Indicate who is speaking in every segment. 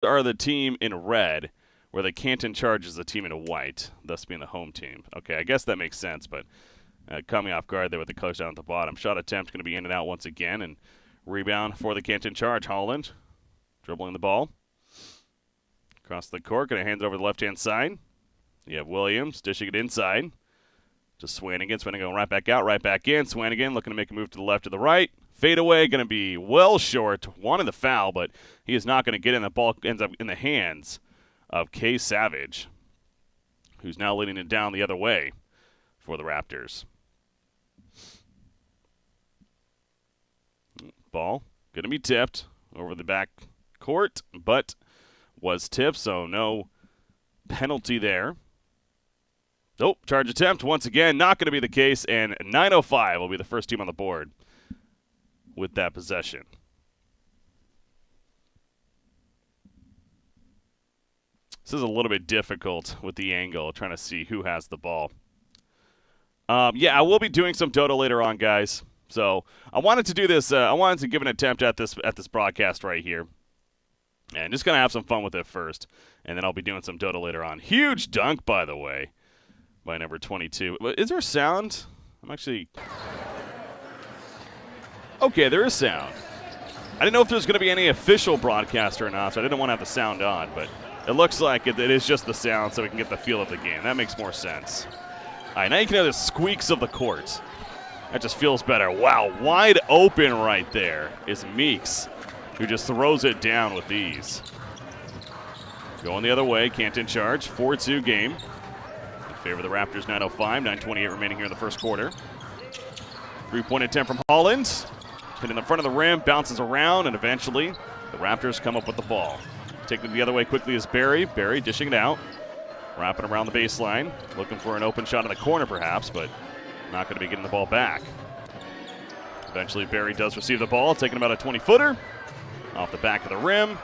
Speaker 1: are the team in red, where the Canton Charge is the team in white, thus being the home team. Okay, I guess that makes sense, but caught me off guard there with the colors down at the bottom. Shot attempt going to be in and out once again, and rebound for the Canton Charge. Holland dribbling the ball. Across the court, going to hand it over to the left-hand side. You have Williams dishing it inside. Just Swanigan. Swanigan going right back out, right back in. Swanigan looking to make a move to the left or the right. Fade away, going to be well short. Wanted the foul, but he is not going to get in. The ball ends up in the hands of K. Savage, who's now leading it down the other way for the Raptors. Ball going to be tipped over the back court, but was tipped, so no penalty there. Nope, charge attempt once again, not going to be the case, and 9:05 will be the first team on the board with that possession. This is a little bit difficult with the angle, trying to see who has the ball. Yeah, I will be doing some Dota later on, guys. So I wanted to do this. I wanted to give an attempt at this broadcast right here, and just gonna have some fun with it first, and then I'll be doing some Dota later on. Huge dunk, by the way, by number 22. Is there sound? I'm actually okay. There is sound. I didn't know if there's gonna be any official broadcast or not, so I didn't want to have the sound on, but it looks like it is just the sound, so we can get the feel of the game. That makes more sense. All right, now you can hear the squeaks of the court. That just feels better. Wow, wide open right there is Meeks, who just throws it down with ease. Going the other way, Canton Charge, 4-2 game. In favor of the Raptors, 9:05, 9:28 remaining here in the first quarter. Three-point attempt from Holland. Hit in the front of the rim, bounces around, and eventually the Raptors come up with the ball. Taking it the other way quickly is Barry. Barry dishing it out. Wrapping around the baseline. Looking for an open shot in the corner perhaps, but not going to be getting the ball back. Eventually Barry does receive the ball, taking about a 20-footer off the back of the rim,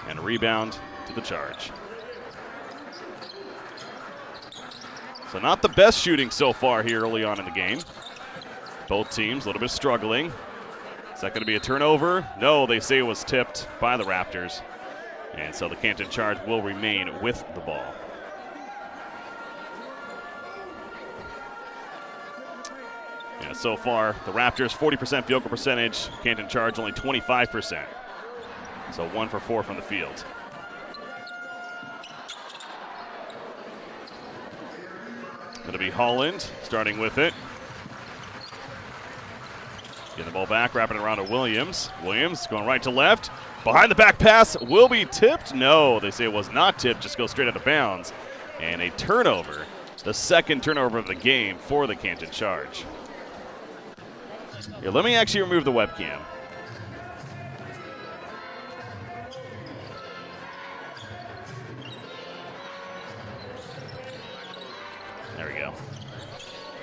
Speaker 1: and a rebound to the Charge. So not the best shooting so far here early on in the game. Both teams a little bit struggling. Is that going to be a turnover? No, they say it was tipped by the Raptors. And so the Canton Charge will remain with the ball. Yeah, so far, the Raptors 40% field goal percentage, Canton Charge only 25%. So 1 for 4 from the field. Going to be Holland starting with it. Getting the ball back, wrapping it around to Williams. Williams going right to left. Behind the back pass will be tipped. No, they say it was not tipped, just goes straight out of bounds. And a turnover, the second turnover of the game for the Canton Charge. Here, let me actually remove the webcam. There we go.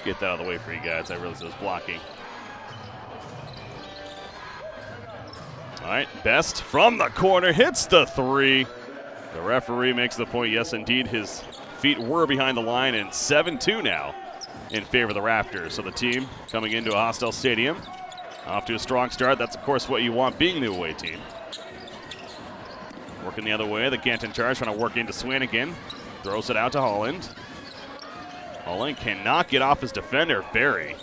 Speaker 1: Get that out of the way for you guys. I realized it was blocking. All right, Best from the corner hits the three. The referee makes the point. Yes, indeed, his feet were behind the line, and 7-2 now in favor of the Raptors. So the team coming into a hostile stadium, off to a strong start. That's, of course, what you want being the away team. Working the other way, the Canton Charge trying to work into Swanigan. Throws it out to Holland. Holland cannot get off his defender, Barry.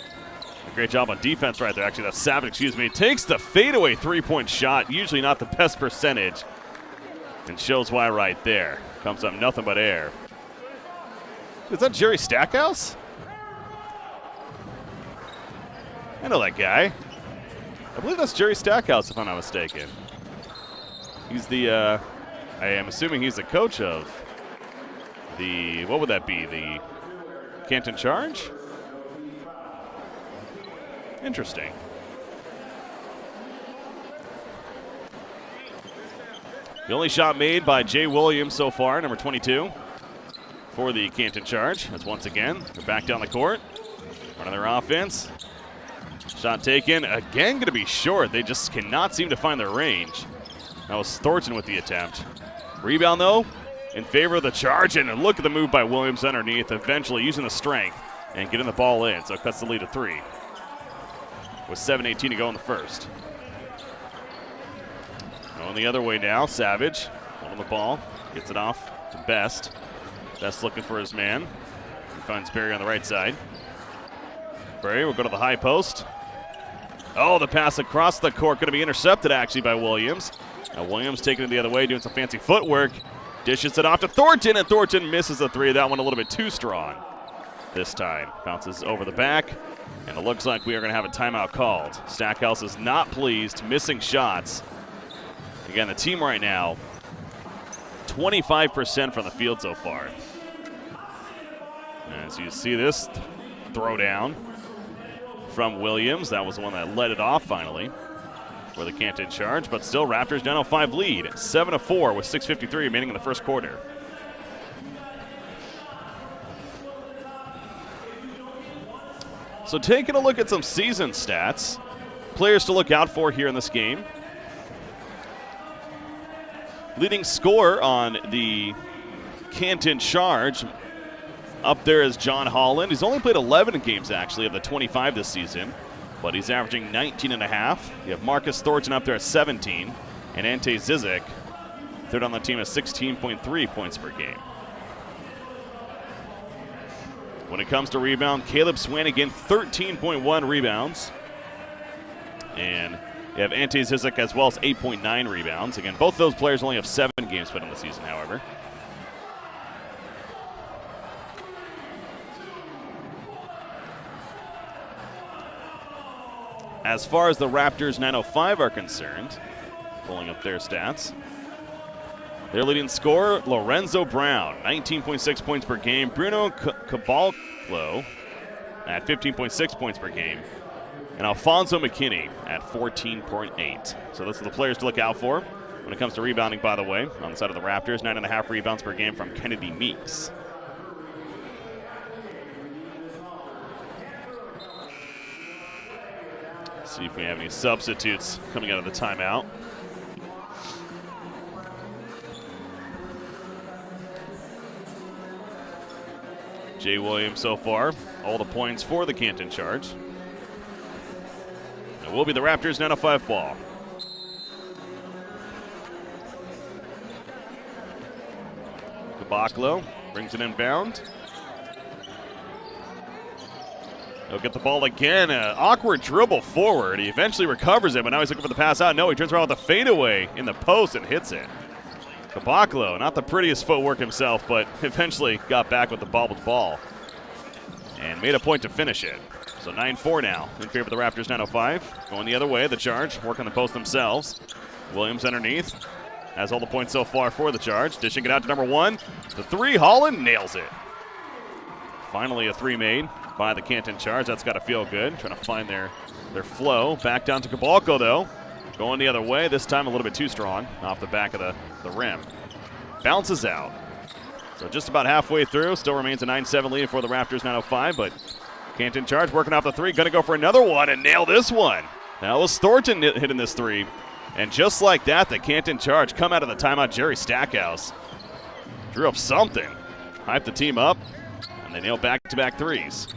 Speaker 1: A great job on defense right there. Actually, that's Savage, excuse me. Takes the fadeaway three-point shot. Usually not the best percentage. And shows why right there. Comes up nothing but air. Is that Jerry Stackhouse? I know that guy. I believe that's Jerry Stackhouse, if I'm not mistaken. He's the, I am assuming he's the coach of the, what would that be? The Canton Charge? Interesting. The only shot made by Jay Williams so far, number 22, for the Canton Charge. As once again, they're back down the court, running their offense. Shot taken, again going to be short. They just cannot seem to find their range. That was Thornton with the attempt. Rebound, though, in favor of the Charge, and look at the move by Williams underneath, eventually using the strength and getting the ball in, so it cuts the lead to 3. With 7:18 to go in the first. Going the other way now, Savage On the ball, gets it off to Best. Best looking for his man. He finds Barry on the right side. Barry will go to the high post. Oh, the pass across the court going to be intercepted actually by Williams. Now Williams taking it the other way, doing some fancy footwork. Dishes it off to Thornton, and Thornton misses the three. That one a little bit too strong this time. Bounces over the back, and it looks like we are going to have a timeout called. Stackhouse is not pleased, missing shots. Again, the team right now, 25% from the field so far. As you see this throw down from Williams. That was the one that led it off finally for the Canton Charge, but still Raptors 9-5 lead, 7-4 with 6:53 remaining in the first quarter. So taking a look at some season stats, players to look out for here in this game. Leading scorer on the Canton Charge up there is John Holland. He's only played 11 games actually of the 25 this season, but he's averaging 19.5. You have Marcus Thornton up there at 17, and Ante Zizic, third on the team, at 16.3 points per game. When it comes to rebound, Caleb Swanigan, 13.1 rebounds. And you have Ante Zizic as well as 8.9 rebounds. Again, both those players only have 7 games played in the season, however. As far as the Raptors 905 are concerned, pulling up their stats, their leading scorer, Lorenzo Brown, 19.6 points per game. Bruno Caboclo at 15.6 points per game. And Alfonso McKinney at 14.8. So those are the players to look out for when it comes to rebounding, by the way. On the side of the Raptors, 9.5 rebounds per game from Kennedy Meeks. See if we have any substitutes coming out of the timeout. Jay Williams so far, all the points for the Canton Charge. It will be the Raptors 905 ball. Caboclo brings it inbound. He'll get the ball again. Awkward dribble forward. He eventually recovers it, but now he's looking for the pass out. No, he turns around with the fadeaway in the post and hits it. Caboclo, not the prettiest footwork himself, but eventually got back with the bobbled ball and made a point to finish it. So 9-4 now in favor of the Raptors 905. Going the other way, the Charge working the post themselves. Williams underneath. Has all the points so far for the Charge. Dishing it out to number 1. The three, Holland nails it. Finally a three made by the Canton Charge. That's got to feel good. Trying to find their flow. Back down to Caboclo, though. Going the other way, this time a little bit too strong off the back of the rim. Bounces out. So just about halfway through. Still remains a 9-7 lead for the Raptors 905, but Canton Charge working off the three. Going to go for another one and nail this one. Now it was Thornton hitting this three. And just like that, the Canton Charge come out of the timeout. Jerry Stackhouse drew up something. Hyped the team up. They nail back-to-back threes.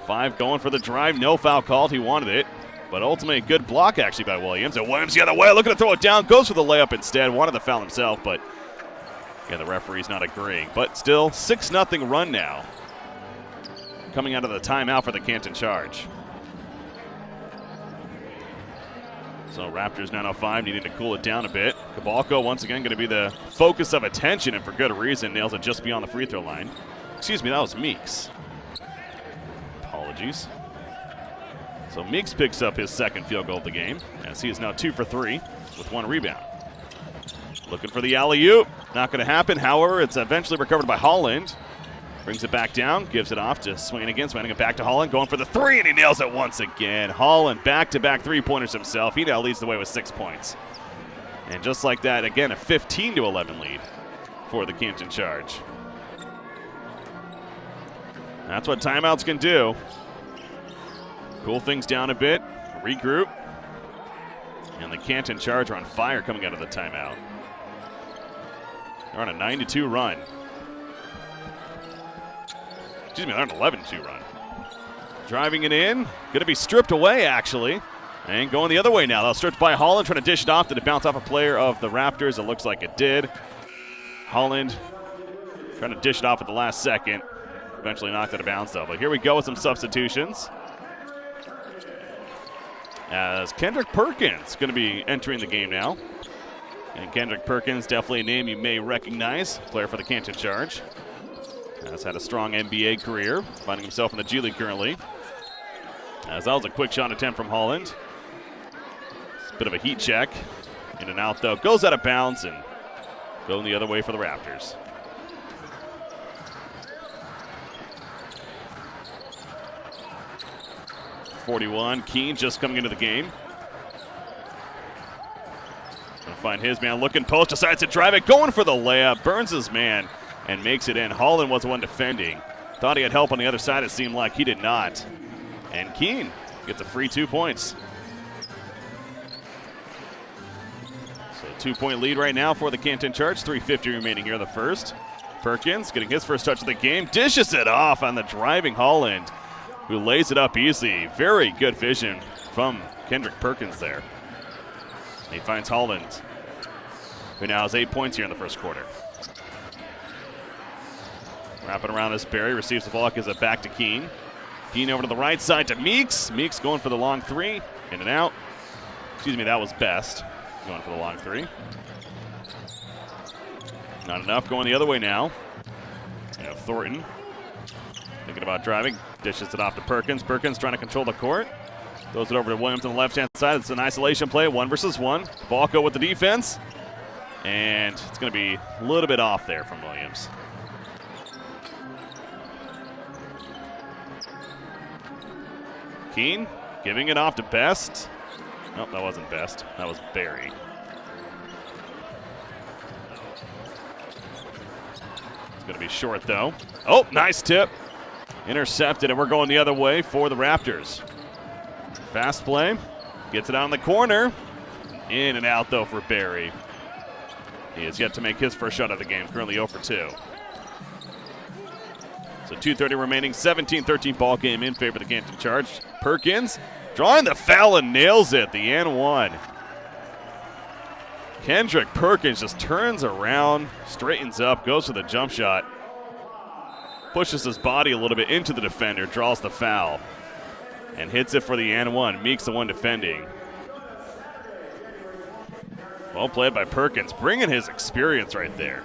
Speaker 1: 5 going for the drive. No foul called. He wanted it. But ultimately, a good block actually by Williams. And Williams the other way, looking to throw it down. Goes for the layup instead. Wanted the foul himself, but yeah, the referee's not agreeing. But still, 6-0 run now. Coming out of the timeout for the Canton Charge. So Raptors 905 needing to cool it down a bit. Caboclo once again going to be the focus of attention, and for good reason. Nails it just beyond the free throw line. Excuse me, that was Meeks. Apologies. So Meeks picks up his second field goal of the game, as he is now 2 for 3 with 1 rebound. Looking for the alley-oop. Not going to happen. However, it's eventually recovered by Holland. Brings it back down, gives it off to Swanigan. Swanigan back to Holland, going for the three, and he nails it once again. Holland back-to-back three-pointers himself. He now leads the way with 6 points. And just like that, again, a 15-11 lead for the Canton Charge. That's what timeouts can do. Cool things down a bit, regroup. And the Canton Charge are on fire coming out of the timeout. They're on a 9-2 run. Excuse me, they're on an 11-2 run. Driving it in. Going to be stripped away, actually. And going the other way now. They'll stretch by Holland, trying to dish it off. Did it bounce off a player of the Raptors? It looks like it did. Holland trying to dish it off at the last second. Eventually knocked it out of bounds, though. But here we go with some substitutions. As Kendrick Perkins going to be entering the game now. And Kendrick Perkins, definitely a name you may recognize. Player for the Canton Charge. Has had a strong NBA career. Finding himself in the G League currently. As that was a quick shot attempt from Holland. It's a bit of a heat check. In and out, though. Goes out of bounds and going the other way for the Raptors. .41, Keene just coming into the game. Gonna find his man looking post, decides to drive it, going for the layup, burns his man, and makes it in. Holland was the one defending. Thought he had help on the other side, it seemed like he did not. And Keene gets a free 2 points. So 2-point lead right now for the Canton Charge, 3:50 remaining here in the first. Perkins getting his first touch of the game, dishes it off on the driving Holland, who lays it up easy. Very good vision from Kendrick Perkins there. He finds Holland, who now has 8 points here in the first quarter. Wrapping around this Barry, receives the ball, gives it back to Keene. Keene over to the right side to Meeks. Meeks going for the long three, in and out. Excuse me, that was Best going for the long three. Not enough, going the other way now. You have Thornton thinking about driving, dishes it off to Perkins. Perkins trying to control the court. Throws it over to Williams on the left-hand side. It's an isolation play, 1 versus 1. Balco with the defense. And it's going to be a little bit off there from Williams. Keene giving it off to Best. Nope, that wasn't Best. That was Barry. It's going to be short, though. Oh, nice tip. Intercepted, and we're going the other way for the Raptors. Fast play. Gets it out in the corner. In and out, though, for Barry. He has yet to make his first shot of the game. Currently 0 for 2. So 2:30 remaining. 17-13 ball game in favor of the Canton Charge. Perkins drawing the foul and nails it. The and one. Kendrick Perkins just turns around, straightens up, goes for the jump shot. Pushes his body a little bit into the defender, draws the foul, and hits it for the and one. Meeks the one defending. Well played by Perkins, bringing his experience right there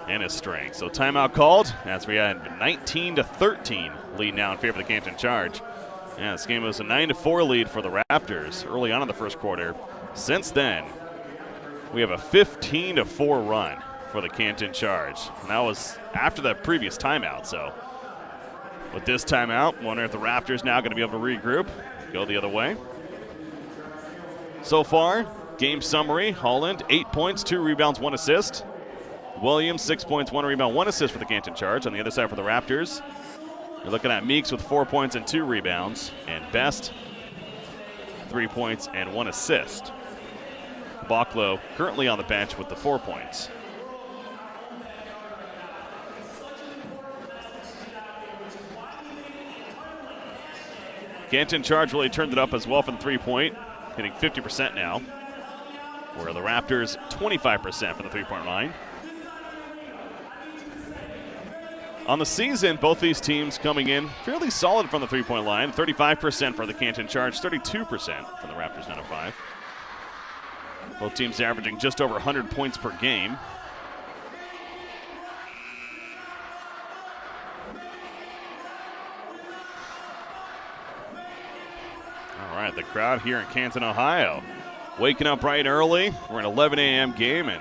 Speaker 1: and his strength. So timeout called as we had 19-13 lead now in favor of the Canton Charge. Yeah, this game was a 9-4 lead for the Raptors early on in the first quarter. Since then, we have a 15-4 run for the Canton Charge. And that was after the previous timeout. So with this timeout, wonder if the Raptors now going to be able to regroup, go the other way. So far, game summary, Holland, 8 points, 2 rebounds, 1 assist. Williams, 6 points, 1 rebound, 1 assist for the Canton Charge. On the other side for the Raptors, you're looking at Meeks with 4 points and 2 rebounds, and Best, 3 points and 1 assist. Bachlo currently on the bench with the 4 points. Canton Charge really turned it up as well from the 3-point, hitting 50% now, where the Raptors 25% from the 3-point line. On the season, both these teams coming in fairly solid from the 3-point line. 35% for the Canton Charge, 32% for the Raptors 905. Both teams averaging just over 100 points per game. All right, the crowd here in Canton, Ohio, waking up bright and early. We're an 11 a.m. game, and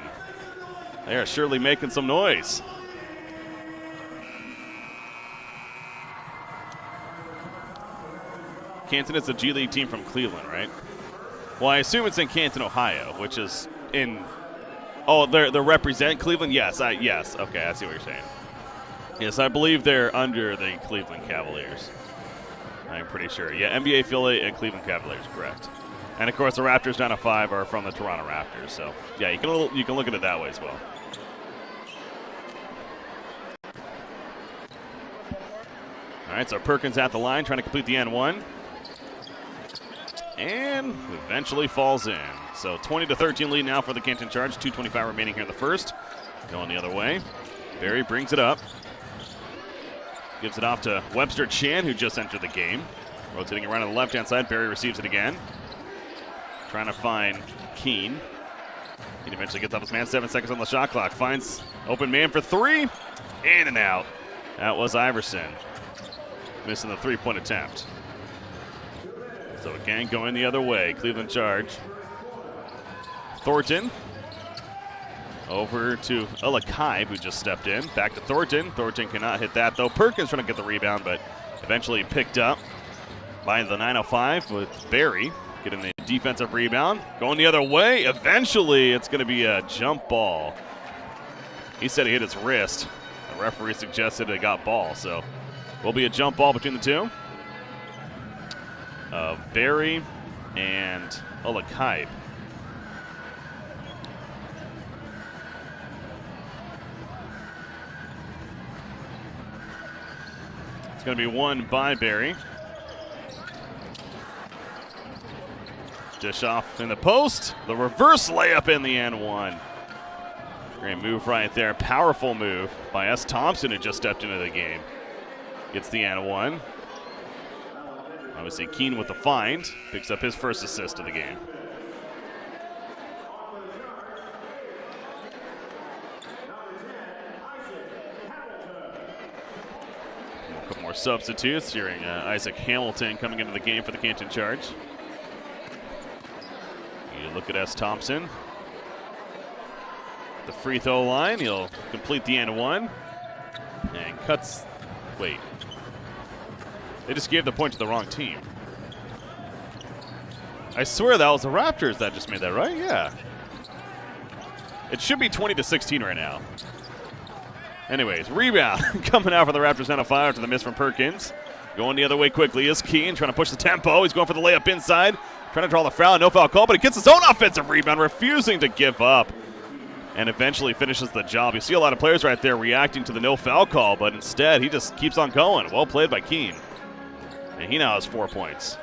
Speaker 1: they are surely making some noise. Canton is a G League team from Cleveland, right? Well, I assume it's in Canton, Ohio, which is in. Oh, they represent Cleveland. Yes, yes. Okay, I see what you're saying. Yes, I believe they're under the Cleveland Cavaliers. I'm pretty sure. Yeah, NBA affiliate and Cleveland Cavaliers, correct. And of course, the Raptors 905 are from the Toronto Raptors. So yeah, you can look at it that way as well. All right, so Perkins at the line, trying to complete the N1. and eventually falls in. So 20-13 lead now for the Canton Charge. 2:25 remaining here in the first. Going the other way. Barry brings it up. Gives it off to Webster Chan, who just entered the game. Rotating around on the left-hand side. Barry receives it again. Trying to find Keene. He eventually gets off his man. 7 seconds on the shot clock. Finds open man for three. In and out. That was Iverson. Missing the three-point attempt. So again, going the other way. Cleveland Charge. Thornton. Over to Elakaib, who just stepped in. Back to Thornton. Thornton cannot hit that, though. Perkins trying to get the rebound, but eventually picked up by the 905 with Barry. Getting the defensive rebound. Going the other way. Eventually, it's going to be a jump ball. He said he hit his wrist. The referee suggested it got ball, so will be a jump ball between the two. Barry and Elakaib. It's going to be won by Barry. Dish off in the post. The reverse layup in the end one. Great move right there. Powerful move by S. Thompson, who just stepped into the game. Gets the and one. Obviously Keene with the find. Picks up his first assist of the game. A couple more substitutes. Hearing Isaac Hamilton coming into the game for the Canton Charge. You look at S. Thompson. The free throw line. He'll complete the and one. And cuts. Wait. They just gave the point to the wrong team. I swear that was the Raptors that just made that, right? Yeah. It should be 20-16 right now. Anyways, rebound coming out for the Raptors 905 after the miss from Perkins. Going the other way quickly is Keene, trying to push the tempo. He's going for the layup inside. Trying to draw the foul. No foul call, but he gets his own offensive rebound, refusing to give up. And eventually finishes the job. You see a lot of players right there reacting to the no foul call, but instead he just keeps on going. Well played by Keene. And he now has 4 points.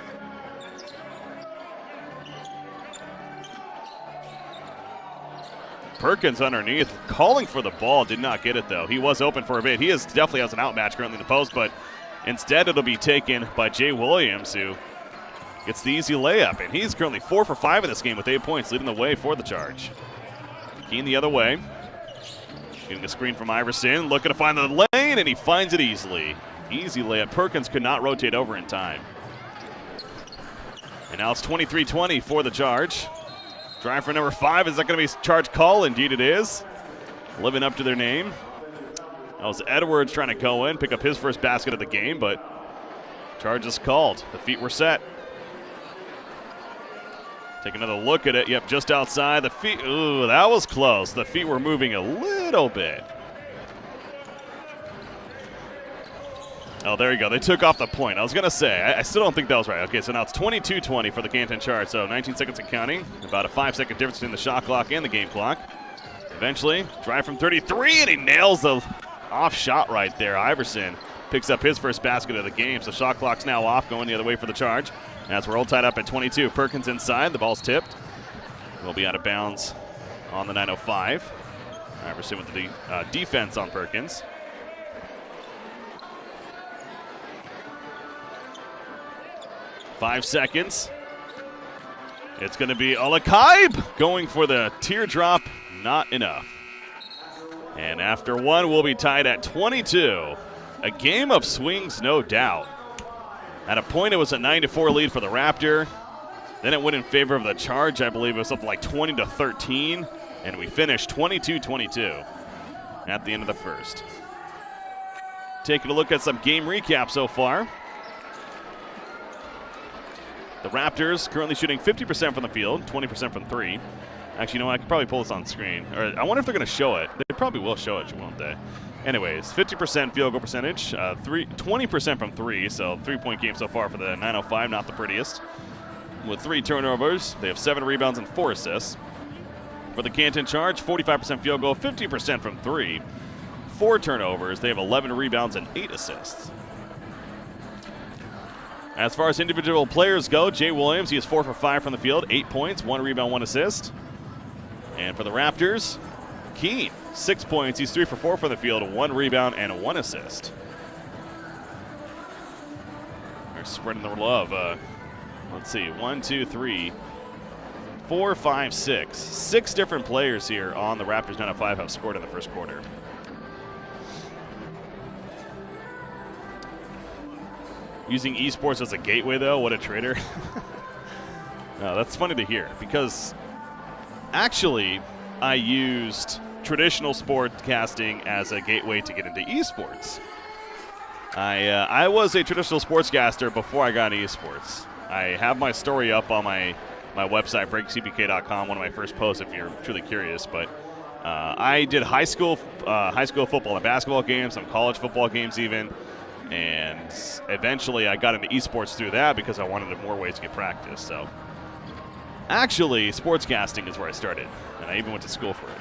Speaker 1: Perkins underneath, calling for the ball, did not get it though. He was open for a bit. He definitely has an outmatch currently in the post, but instead it'll be taken by Jay Williams, who gets the easy layup. And he's currently 4 for 5 in this game with 8 points, leading the way for the Charge. Keene the other way. Getting a screen from Iverson, looking to find the lane, and he finds it easily. Easy layup. Perkins could not rotate over in time. And now it's 23-20 for the Charge. Drive for number 5. Is that going to be Charge call? Indeed it is. Living up to their name. That was Edwards trying to go in, pick up his first basket of the game, but Charge is called. The feet were set. Take another look at it. Yep, just outside. The feet, ooh, that was close. The feet were moving a little bit. Oh, there you go. They took off the point. I was going to say, I still don't think that was right. Okay, so now it's 22-20 for the Canton Charge. So 19 seconds and counting. About a 5-second difference between the shot clock and the game clock. Eventually, drive from 33, and he nails the off shot right there. Iverson picks up his first basket of the game. So shot clock's now off, going the other way for the Charge. As we're all tied up at 22. Perkins inside. The ball's tipped. Will be out of bounds on the 905. Iverson with the defense on Perkins. Five seconds. It's going to be Elakaib going for the teardrop. Not enough. And after one, we'll be tied at 22. A game of swings, no doubt. At a point, it was a 9-4 lead for the Raptor. Then it went in favor of the Charge. I believe it was something like 20-13. And we finished 22-22 at the end of the first. Taking a look at some game recap so far. The Raptors currently shooting 50% from the field, 20% from three. Actually, you know what? I could probably pull this on screen. Or I wonder if they're going to show it. They probably will show it, won't they? Anyways, 50% field goal percentage, 20% from three, so 3-point game so far for the 905, not the prettiest. With 3 turnovers, they have 7 rebounds and 4 assists. For the Canton Charge, 45% field goal, 50% from three, 4 turnovers. They have 11 rebounds and 8 assists. As far as individual players go, Jay Williams, he is 4 for 5 from the field, 8 points, 1 rebound, 1 assist. And for the Raptors, Keen, 6 points, he's 3 for 4 from the field, 1 rebound, and 1 assist. They're spreading the love. Let's see, 1, 2, 3, 4, 5, 6. 6 different players here on the Raptors 9 of 5 have scored in the first quarter. Using esports as a gateway, though, what a traitor. No, that's funny to hear because actually I used traditional sportscasting as a gateway to get into esports. I was a traditional sportscaster before I got into esports. I have my story up on my website, breakcbk.com, one of my first posts if you're truly curious. But I did high school football and basketball games, some college football games even. And eventually I got into esports through that because I wanted more ways to get practice. So actually, sportscasting is where I started, and I even went to school for it.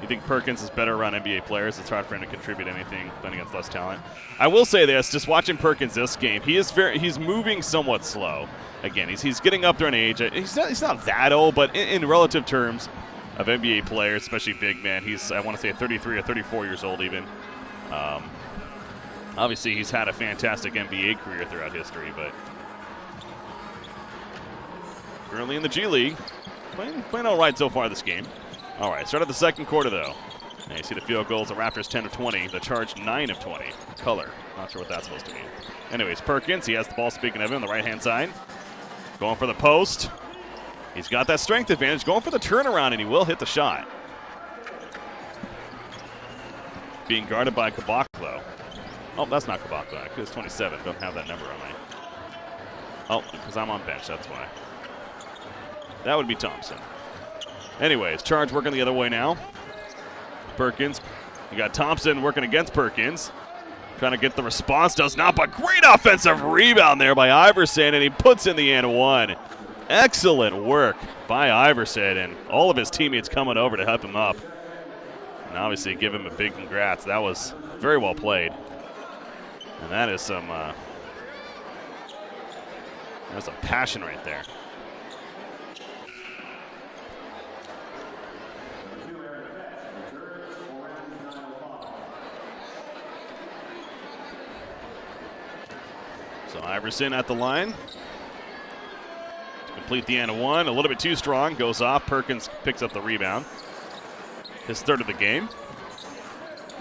Speaker 1: You think Perkins is better around NBA players? It's hard for him to contribute anything playing against less talent. I will say this, just watching Perkins this game, he's moving somewhat slow. Again, he's getting up there in age. He's not that old, but in relative terms of NBA players, especially big man, he's, I want to say, 33 or 34 years old even. Obviously, he's had a fantastic NBA career throughout history, but currently in the G League, playing all right so far this game. All right, start of the second quarter, though. And you see the field goals, the Raptors 10 of 20, the Charge 9 of 20. Color, not sure what that's supposed to mean. Anyways, Perkins, he has the ball, speaking of him, on the right-hand side. Going for the post. He's got that strength advantage, going for the turnaround, and he will hit the shot. Being guarded by Kabak, though. Oh, that's not Kabak, though. It's 27. Don't have that number on me. Oh, because I'm on bench, that's why. That would be Thompson. Anyways, Charge working the other way now. Perkins. You got Thompson working against Perkins. Trying to get the response, does not, but great offensive rebound there by Iverson, and he puts in the and one. Excellent work by Iverson, and all of his teammates coming over to help him up. And obviously give him a big congrats. That was very well played. And that is some passion right there. So Iverson at the line to complete the and one. A little bit too strong, goes off. Perkins picks up the rebound. His third of the game.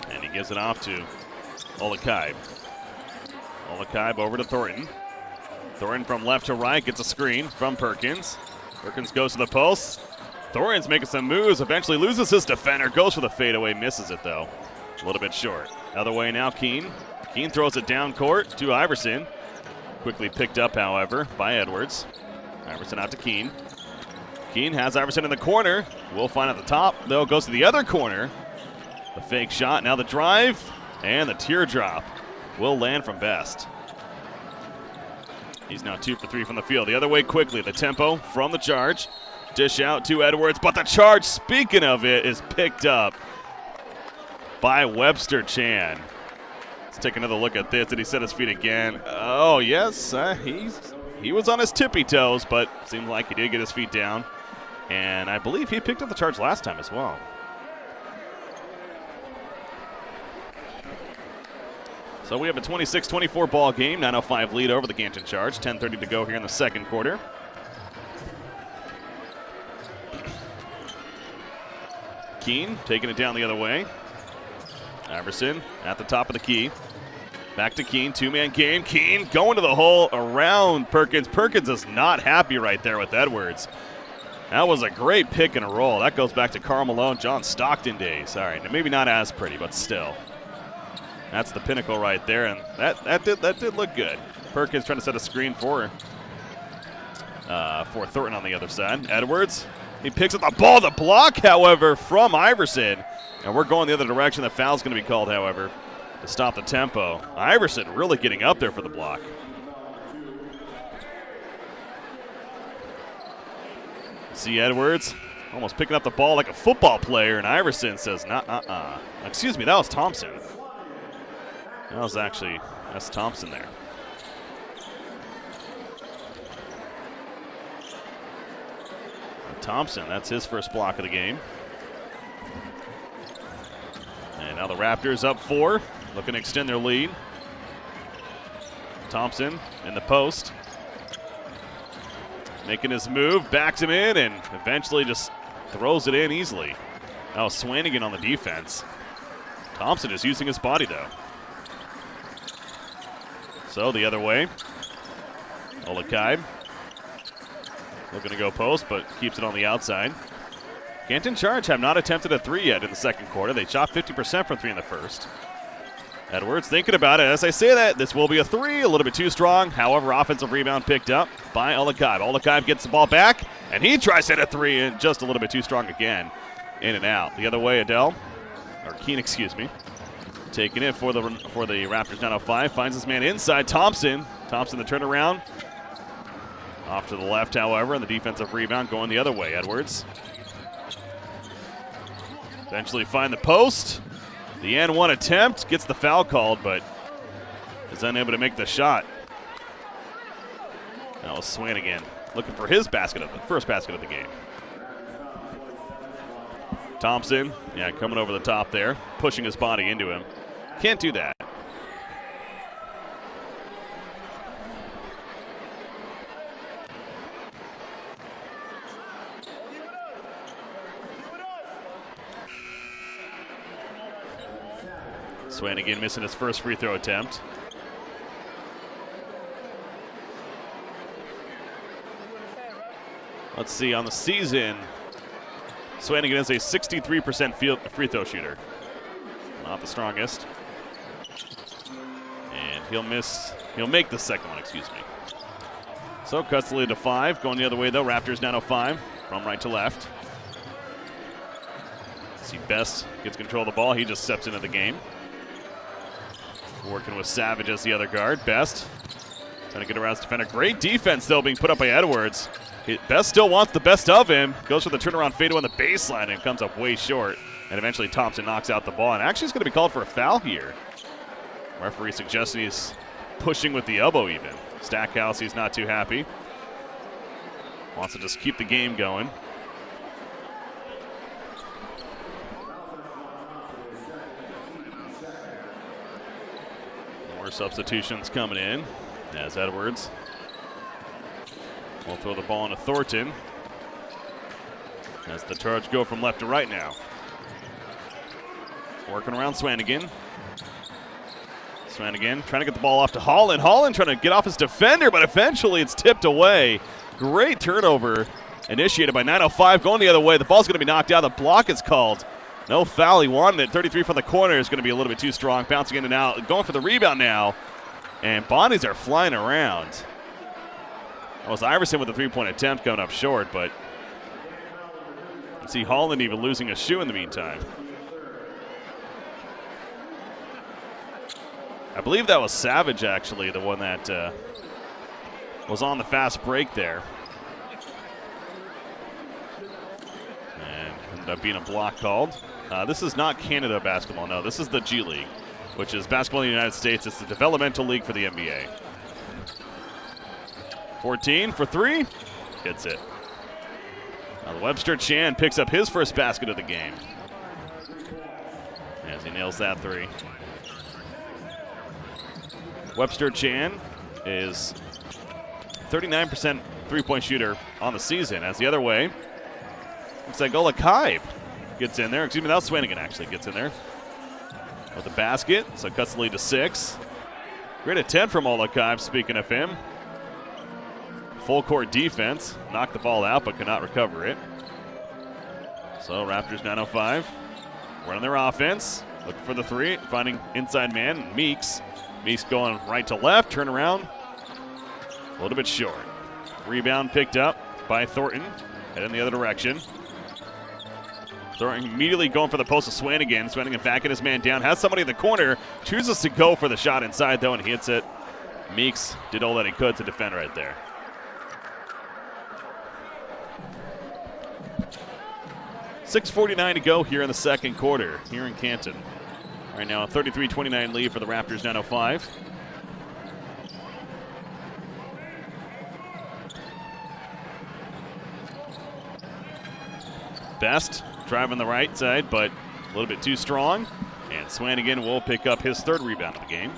Speaker 1: And he gives it off to Olakaib. Olakaib over to Thornton. Thornton from left to right gets a screen from Perkins. Perkins goes to the post. Thornton's making some moves, eventually loses his defender, goes for the fadeaway, misses it though. A little bit short. Other way now, Keen. Keen throws it down court to Iverson. Quickly picked up, however, by Edwards. Iverson out to Keen. Keen has Iverson in the corner. Will find at the top, though, goes to the other corner. The fake shot, now the drive, and the teardrop will land from Best. He's now 2 for 3 from the field. The other way quickly, the tempo from the Charge. Dish out to Edwards, but the Charge, speaking of it, is picked up by Webster Chan. Let's take another look at this. Did he set his feet again? Oh, yes. He was on his tippy toes, but seemed like he did get his feet down. And I believe he picked up the Charge last time as well. So we have a 26-24 ball game, 9:05 lead over the Canton Charge. 10:30 to go here in the second quarter. Keen taking it down the other way. Iverson at the top of the key. Back to Keen, two-man game. Keen going to the hole around Perkins. Perkins is not happy right there with Edwards. That was a great pick and a roll. That goes back to Karl Malone, John Stockton days. All right, maybe not as pretty, but still. That's the pinnacle right there, and that did look good. Perkins trying to set a screen for Thornton on the other side. Edwards, he picks up the ball. The block, however, from Iverson. And we're going the other direction. The foul's going to be called, however, to stop the tempo. Iverson really getting up there for the block. See Edwards almost picking up the ball like a football player, and Iverson says, Excuse me, that was Thompson. That was actually That's Thompson there. Thompson, that's his first block of the game. And now the Raptors up 4, looking to extend their lead. Thompson in the post. Making his move, backs him in, and eventually just throws it in easily. Now Swanigan on the defense. Thompson is using his body, though. So the other way. Olakaib looking to go post, but keeps it on the outside. Canton Charge have not attempted a 3 yet in the second quarter. They shot 50% from 3 in the first. Edwards thinking about it. As I say that, this will be a 3, a little bit too strong. However, offensive rebound picked up by Olakaib. Olakaib gets the ball back, and he tries to hit a 3, and just a little bit too strong again. In and out. The other way, Keene, excuse me. Taking it for the Raptors 905. Finds his man inside. Thompson the turnaround. Off to the left, however, and the defensive rebound going the other way. Edwards. Eventually find the post. The N1 attempt, gets the foul called, but is unable to make the shot. That was Swanigan looking for his first basket of the game. Thompson, coming over the top there, pushing his body into him. Can't do that. Swanigan missing his first free throw attempt. Let's see, on the season, Swanigan is a 63% free throw shooter. Not the strongest. And he'll make the second one, excuse me. So cuts the lead to 5. Going the other way, though, Raptors 905 from right to left. See Best gets control of the ball. He just steps into the game. Working with Savage as the other guard. Best trying to get around his defender. Great defense, though, being put up by Edwards. Best still wants the best of him. Goes for the turnaround fadeaway on the baseline and comes up way short. And eventually Thompson knocks out the ball. And actually is going to be called for a foul here. Referee suggesting he's pushing with the elbow even. Stackhouse, he's not too happy. Wants to just keep the game going. More substitutions coming in as Edwards will throw the ball into Thornton as the Charge go from left to right now. Working around Swanigan. Swanigan trying to get the ball off to Holland. Holland trying to get off his defender, but eventually it's tipped away. Great turnover initiated by 905 going the other way. The ball's going to be knocked out. The block is called. No foul. He wanted it. 33 from the corner is going to be a little bit too strong. Bouncing in and out. Going for the rebound now. And bodies are flying around. That was Iverson with a three-point attempt coming up short, but you see Holland even losing a shoe in the meantime. I believe that was Savage, actually, the one that was on the fast break there. And ended up being a block called. This is not Canada basketball, no. This is the G League, which is basketball in the United States. It's the developmental league for the NBA. 14 for 3. Hits it. Now Webster Chan picks up his first basket of the game as he nails that 3. Webster Chan is 39% three-point shooter on the season. As the other way, looks like Olakaib gets in there. Excuse me, that was Swanigan actually gets in there with the basket. So cuts the lead to 6. Great attempt from Olakaib, speaking of him. Full court defense. Knocked the ball out but could not recover it. So Raptors 905 running their offense. Looking for the 3. Finding inside man, Meeks. Meeks going right to left. Turn around. A little bit short. Rebound picked up by Thornton. Head in the other direction. Thornton immediately going for the post of Swanigan. Swanigan backing his man down. Has somebody in the corner. Chooses to go for the shot inside, though, and he hits it. Meeks did all that he could to defend right there. .6:49 to go here in the second quarter here in Canton. Right now a 33-29 lead for the Raptors 905. Best driving the right side, but a little bit too strong. And Swanigan will pick up his 3rd rebound of the game.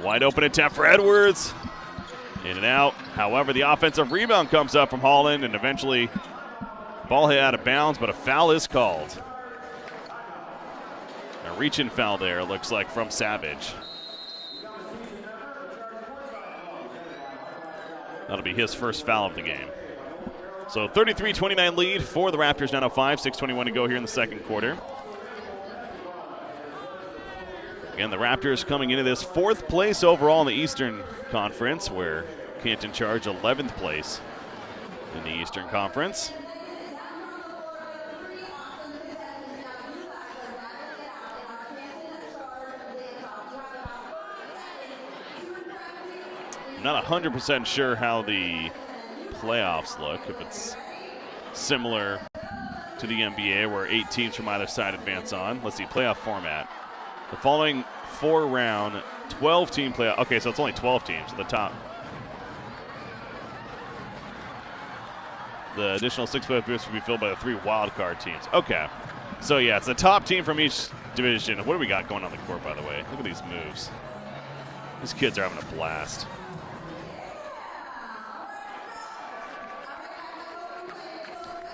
Speaker 1: Wide open attempt for Edwards. In and out. However, the offensive rebound comes up from Holland, and eventually ball hit out of bounds, but a foul is called. A reach-in foul there, looks like, from Savage. That'll be his first foul of the game. So 33-29 lead for the Raptors, 9:05, 6:21 to go here in the second quarter. Again, the Raptors coming into this 4th place overall in the Eastern Conference, where Canton Charge 11th place in the Eastern Conference. I'm not 100% sure how the playoffs look, if it's similar to the NBA where 8 teams from either side advance on. Let's see, playoff format. The following 4-round, 12-team playoff. Okay, so it's only 12 teams at the top. The additional 6 playoff booths will be filled by the 3 wildcard teams. Okay, so yeah, it's the top team from each division. What do we got going on the court, by the way? Look at these moves. These kids are having a blast.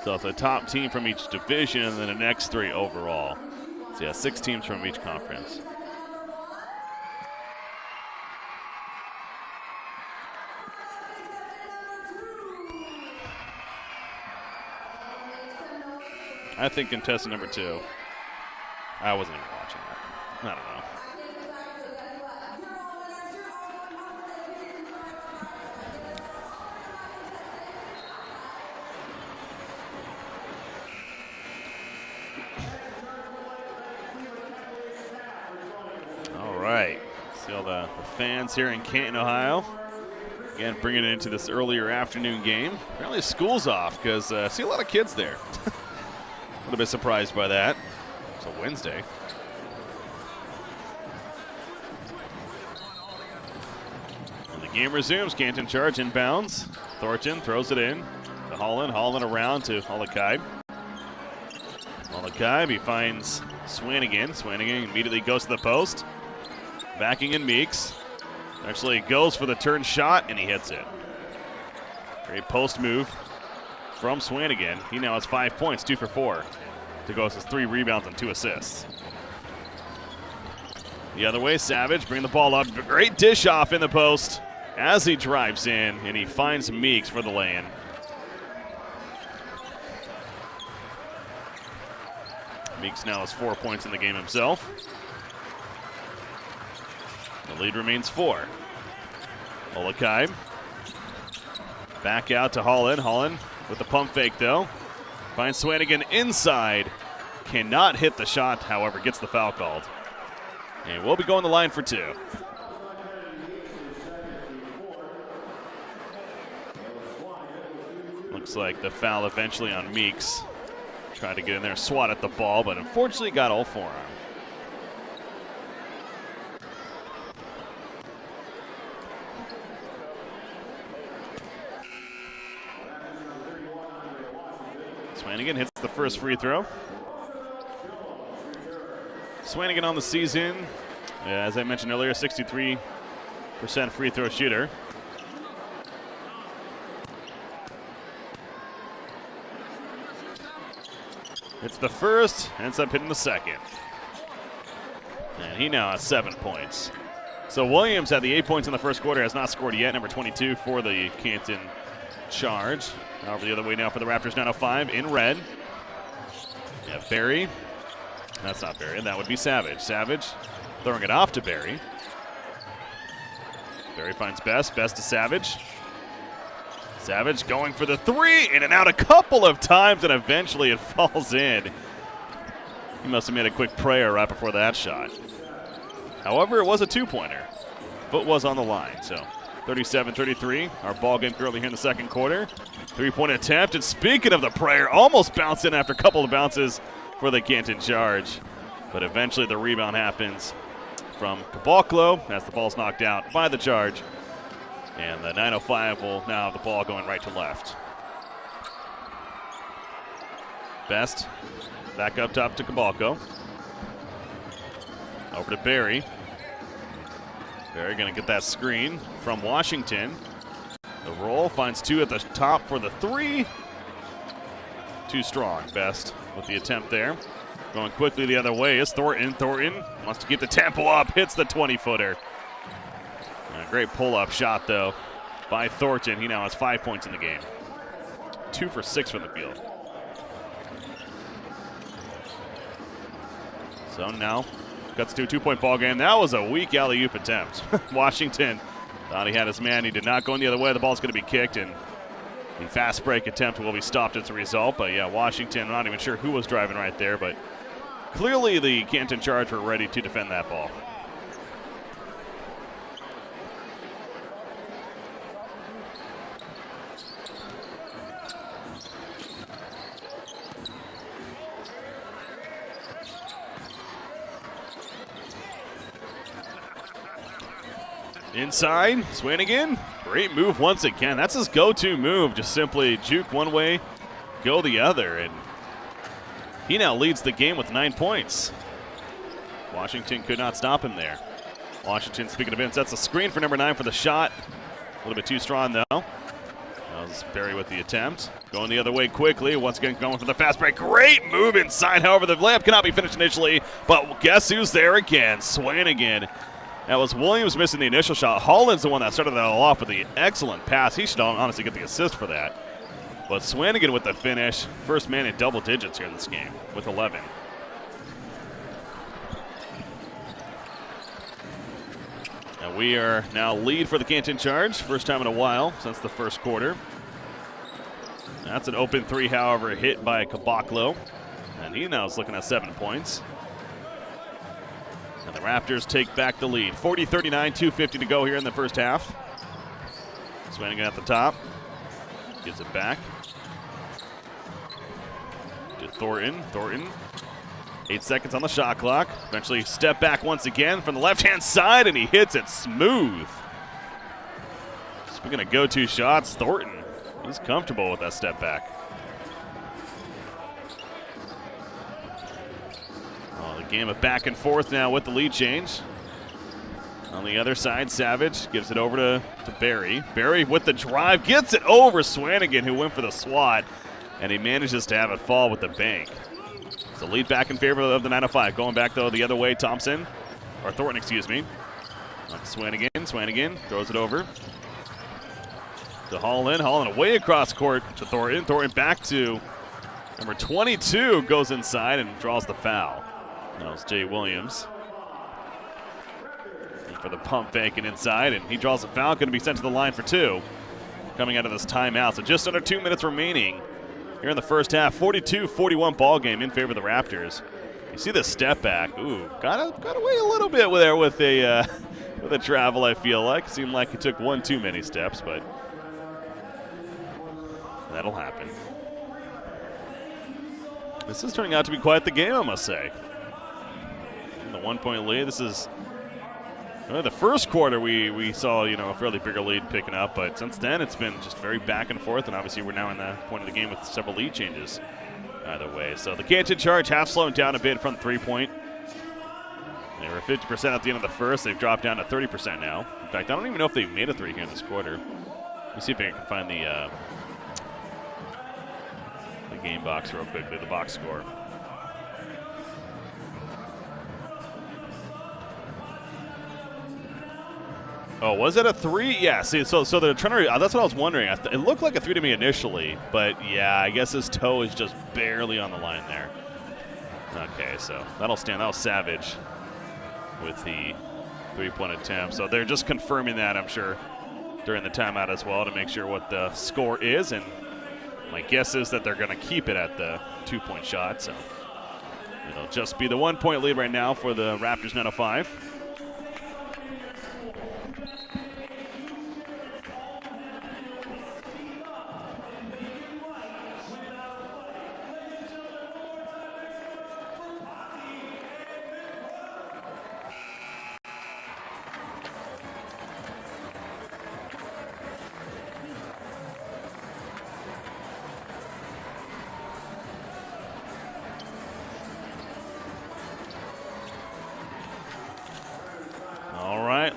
Speaker 1: So it's a top team from each division, and then the next 3 overall. So yeah, 6 teams from each conference. I think contestant number 2. I wasn't even watching that. I don't know. Right. See all the fans here in Canton, Ohio. Again, bringing it into this earlier afternoon game. Apparently school's off because I see a lot of kids there. A little bit surprised by that. It's a Wednesday. And the game resumes. Canton Charge inbounds. Thornton throws it in to Holland. Holland around to Olakai. Olakai, he finds Swanigan. Swanigan immediately goes to the post. Backing in Meeks. Actually goes for the turn shot, and he hits it. Great post move from Swanigan. He now has 5 points, 2 for 4. To go with his 3 rebounds and 2 assists. The other way, Savage bringing the ball up. Great dish off in the post as he drives in, and he finds Meeks for the lay-in. Meeks now has 4 points in the game himself. The lead remains 4. Olakai. Back out to Holland. Holland with the pump fake, though. Finds Swanigan inside. Cannot hit the shot, however, gets the foul called. And we'll be going the line for 2. Looks like the foul eventually on Meeks. Tried to get in there, swat at the ball, but unfortunately got all 4 on him. Swanigan hits the first free throw. Swanigan on the season, as I mentioned earlier, 63% free throw shooter. It's the first, ends up hitting the second. And he now has 7 points. So Williams had the 8 points in the first quarter, has not scored yet, number 22 for the Canton Charge. Over the other way now for the Raptors, 9:05 in red. Yeah, Barry. That's not Barry, that would be Savage. Savage throwing it off to Barry. Barry finds Best. Best to Savage. Savage going for the 3, in and out a couple of times, and eventually it falls in. He must have made a quick prayer right before that shot. However, it was a 2-pointer. Foot was on the line, so 37-33, our ball game currently here in the second quarter. 3-point attempt, and speaking of the prayer, almost bounced in after a couple of bounces for the Canton Charge. But eventually the rebound happens from Caboclo as the ball's knocked out by the Charge. And the 9:05 will now have the ball going right to left. Best back up top to Cabalco. Over to Barry. Barry going to get that screen from Washington. The roll finds 2 at the top for the 3. Too strong. Best with the attempt there. Going quickly the other way is Thornton. Thornton wants to keep the tempo up. Hits the 20-footer. A great pull-up shot, though, by Thornton. He now has 5 points in the game. 2 for 6 from the field. So now cuts to a 2-point ball game. That was a weak alley-oop attempt. Washington thought he had his man. He did not go in the other way. The ball's going to be kicked, and the fast break attempt will be stopped as a result. But yeah, Washington, I'm not even sure who was driving right there, but clearly the Canton Charge were ready to defend that ball. Inside, Swanigan, great move once again. That's his go-to move, just simply juke one way, go the other, and he now leads the game with 9 points. Washington could not stop him there. Washington, speaking of him, sets a screen for number 9 for the shot. A little bit too strong, though. That was Barry with the attempt. Going the other way quickly, once again going for the fast break. Great move inside, however, the layup cannot be finished initially, but guess who's there again? Swanigan. That was Williams missing the initial shot. Holland's the one that started that all off with the excellent pass. He should honestly get the assist for that. But Swanigan with the finish. First man in double digits here in this game with 11. And we are now lead for the Canton Charge. First time in a while since the first quarter. That's an open 3, however, hit by Caboclo. And he now is looking at 7 points. And the Raptors take back the lead. 40-39, 2:50 to go here in the first half. Swanigan at the top. Gives it back to Thornton. Thornton, 8 seconds on the shot clock. Eventually step back once again from the left-hand side, and he hits it smooth. Speaking of go-to shots, Thornton, he's comfortable with that step back. Game of back and forth now with the lead change. On the other side, Savage gives it over to Barry. Barry with the drive, gets it over Swanigan, who went for the swat, and he manages to have it fall with the bank. So lead back in favor of the 905. Going back, though, the other way, Thornton, excuse me. Swanigan. Swanigan throws it over to Holland. Holland away across court to Thornton. Thornton back to number 22, goes inside and draws the foul. That was Jay Williams. And for the pump fake and inside, and he draws a foul, going to be sent to the line for 2. Coming out of this timeout. So just under 2 minutes remaining here in the first half. 42-41 ball game in favor of the Raptors. You see the step back. Ooh, got away a little bit there with a travel, I feel like. Seemed like he took one too many steps, but that'll happen. This is turning out to be quite the game, I must say. The 1-point lead. This is the first quarter we saw, a fairly bigger lead picking up, but since then it's been just very back and forth, and obviously we're now in the point of the game with several lead changes either way. So the Canton Charge have slowed down a bit from 3-point. They were 50% at the end of the first. They've dropped down to 30% now. In fact, I don't even know if they've made a 3 here in this quarter. Let me see if I can find the game box real quickly, the box score. Oh, was it a 3? Yeah, see, so they're trying to, that's what I was wondering. It looked like a 3 to me initially, but yeah, I guess his toe is just barely on the line there. Okay, so that'll stand. That was Savage with the 3-point attempt. So they're just confirming that, I'm sure, during the timeout as well to make sure what the score is. And my guess is that they're going to keep it at the 2-point shot. So it'll just be the 1-point lead right now for the Raptors 905.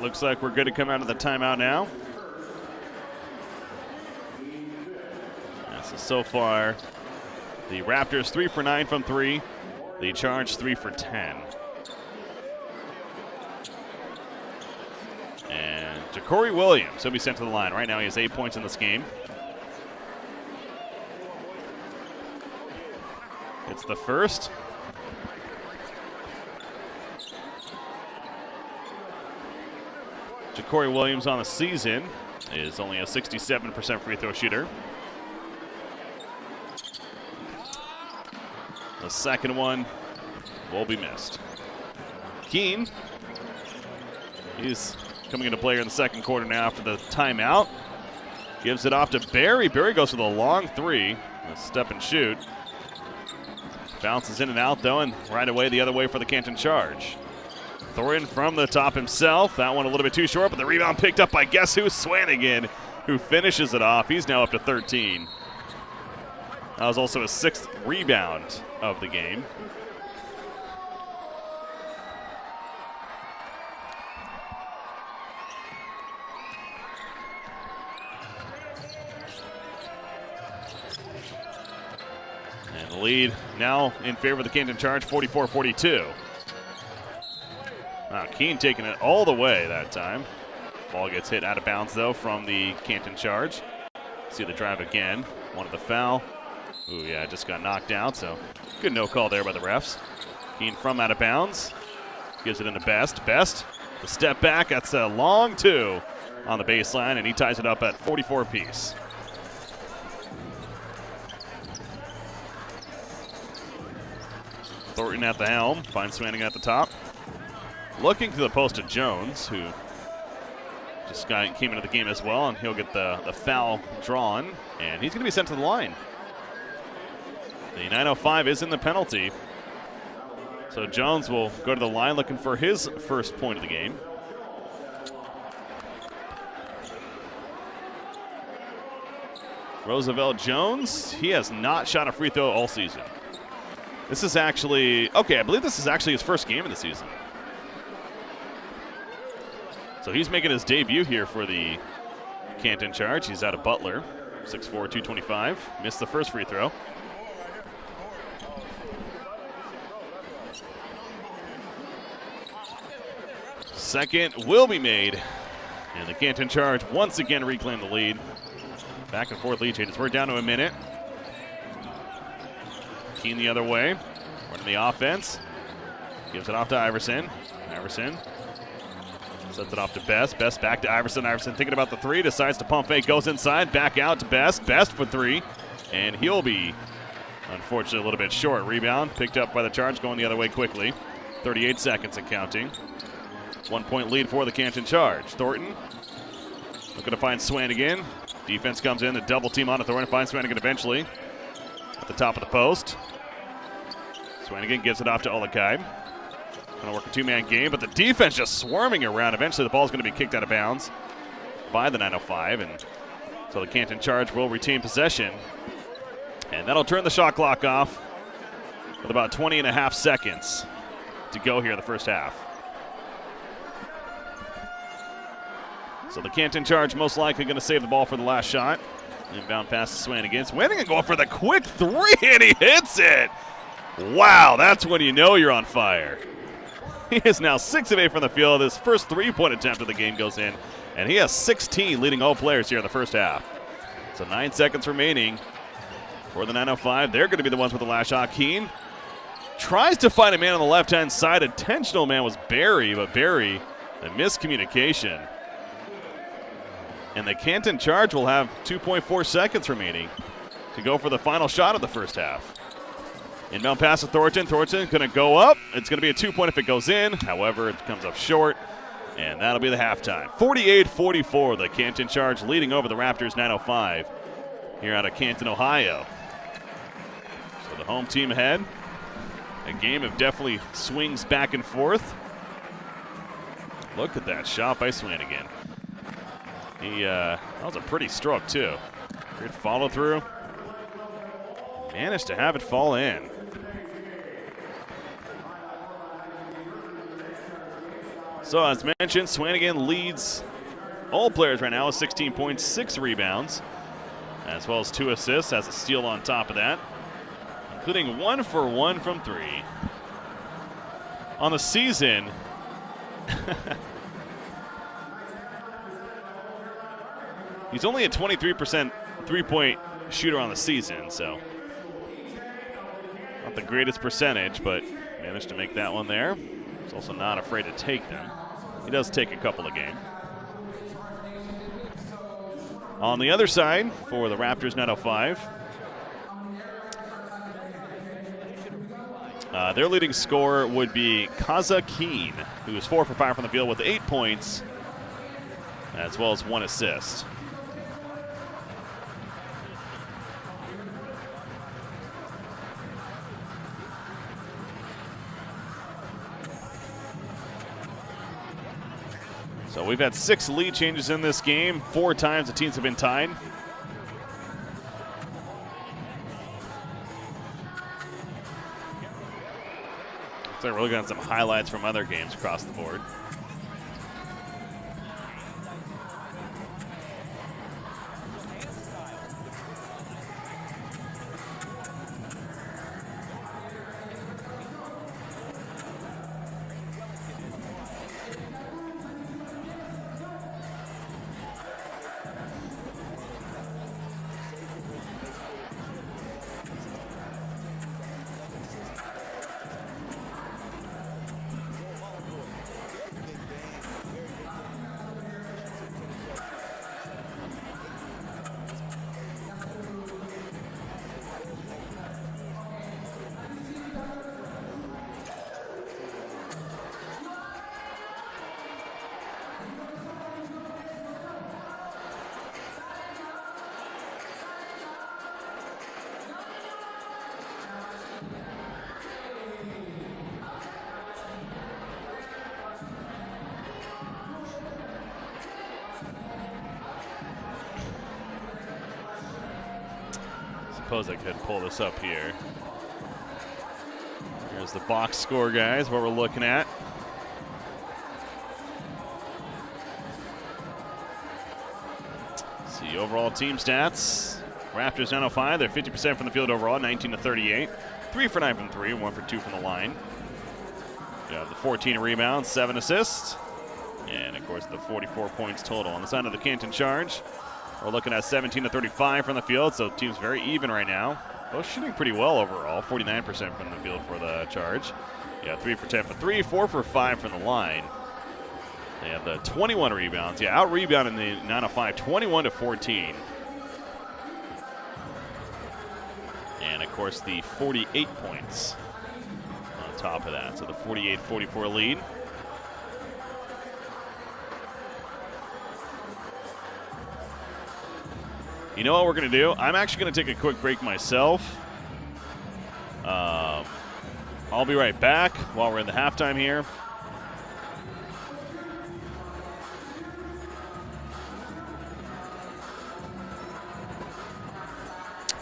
Speaker 1: looks like we're good to come out of the timeout now. So far, the Raptors 3 for 9 from 3. The Charge 3 for 10. And Ja'Cory Williams, he'll be sent to the line. Right now he has 8 points in this game. It's the first. Ja'Cory Williams on the season is only a 67% free throw shooter. The second one will be missed. Keene, he's coming into play in the second quarter now after the timeout. Gives it off to Barry. Barry goes for the long three. A step and shoot. Bounces in and out, though, and right away the other way for the Canton Charge. Thornton from the top himself. That one a little bit too short, but the rebound picked up by guess who? Swanigan, who finishes it off. He's now up to 13. That was also his 6th rebound of the game. And the lead now in favor of the Canton Charge, 44-42. Wow, Keene taking it all the way that time. Ball gets hit out of bounds, though, from the Canton Charge. See the drive again. Wanted the foul. Ooh, yeah, just got knocked out, so good no call there by the refs. Keene from out of bounds. Gives it into Best. Best, the step back. That's a long two on the baseline, and he ties it up at 44 apiece. Thornton at the helm. Finds Swanigan at the top. Looking to the post of Jones, who just came into the game as well, and he'll get the foul drawn, and he's going to be sent to the line. The 9:05 is in the penalty. So Jones will go to the line looking for his first point of the game. Roosevelt Jones, he has not shot a free throw all season. This is actually, okay, I believe this is actually his first game of the season. So he's making his debut here for the Canton Charge. He's out of Butler, 6'4", 225. Missed the first free throw. Second will be made, and the Canton Charge once again reclaim the lead. Back and forth lead changes. We're down to a minute. Keene the other way, running the offense. Gives it off to Iverson. Iverson sets it off to Best. Best back to Iverson. Iverson thinking about the three, decides to pump fake, goes inside, back out to Best. Best for three, and he'll be, unfortunately, a little bit short. Rebound picked up by the Charge, going the other way quickly. 38 seconds and counting. 1 point lead for the Canton Charge. Thornton looking to find Swanigan. Defense comes in, the double team on to Thornton, finds Swanigan eventually at the top of the post. Swanigan gives it off to Olakai. Going to work a two-man game, but the defense just swarming around. Eventually the ball's going to be kicked out of bounds by the 9:05, and so the Canton Charge will retain possession. And that'll turn the shot clock off with about 20 and a half seconds to go here in the first half. So the Canton Charge most likely going to save the ball for the last shot. Inbound pass to Swanigan. Swanigan going for the quick three, and he hits it. Wow, that's when you know you're on fire. He is now 6 of 8 from the field. His first three-point attempt of the game goes in, and he has 16, leading all players here in the first half. So 9 seconds remaining for the 9:05. They're going to be the ones with the last shot. Keene tries to find a man on the left-hand side. Intentional man was Barry, but Barry, the miscommunication. And the Canton Charge will have 2.4 seconds remaining to go for the final shot of the first half. Inbound pass to Thornton. Thornton going to go up. It's going to be a 2-point if it goes in. However, it comes up short, and that'll be the halftime. 48-44, the Canton Charge leading over the Raptors 9:05 here out of Canton, Ohio. So the home team ahead. A game of definitely swings back and forth. Look at that shot by Swanigan. That was a pretty stroke, too. Good follow through. Managed to have it fall in. So So as mentioned, Swanigan leads all players right now with 16 points, 6 rebounds, as well as 2 assists, has a steal on top of that, including 1 for 1 from 3. On the season, he's only a 23% three-point shooter on the season, so not the greatest percentage, but managed to make that one there. He's also not afraid to take them. He does take a couple a game. On the other side, for the Raptors 905, their leading scorer would be Kaza Keen, who is 4 for 5 from the field with 8 points, as well as 1 assist. So we've had 6 lead changes in this game. 4 times the teams have been tied. Looks like we're looking at some highlights from other games across the board. Suppose I could pull this up here. Here's the box score, guys, what we're looking at. See overall team stats. Raptors 905, they're 50% from the field overall, 19 to 38. 3 for 9 from 3, 1 for 2 from the line. You have the 14 rebounds, 7 assists, and of course the 44 points total. On the side of the Canton Charge, we're looking at 17 to 35 from the field, so team's very even right now. Both shooting pretty well overall, 49% from the field for the Charge. Yeah, 3 for 10 for 3, 4 for 5 from the line. They have the 21 rebounds. Yeah, out-rebounding the 905, 21 to 14. And, of course, the 48 points on top of that. So the 48-44 lead. You know what we're going to do? I'm actually going to take a quick break myself. I'll be right back while we're in the halftime here.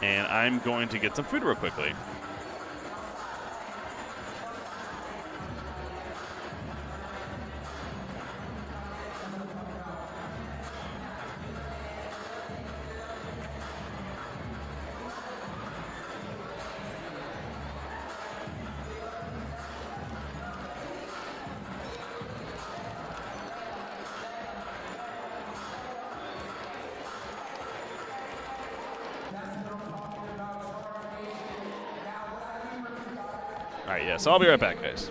Speaker 1: And I'm going to get some food real quickly. All right, yeah, so I'll be right back, guys.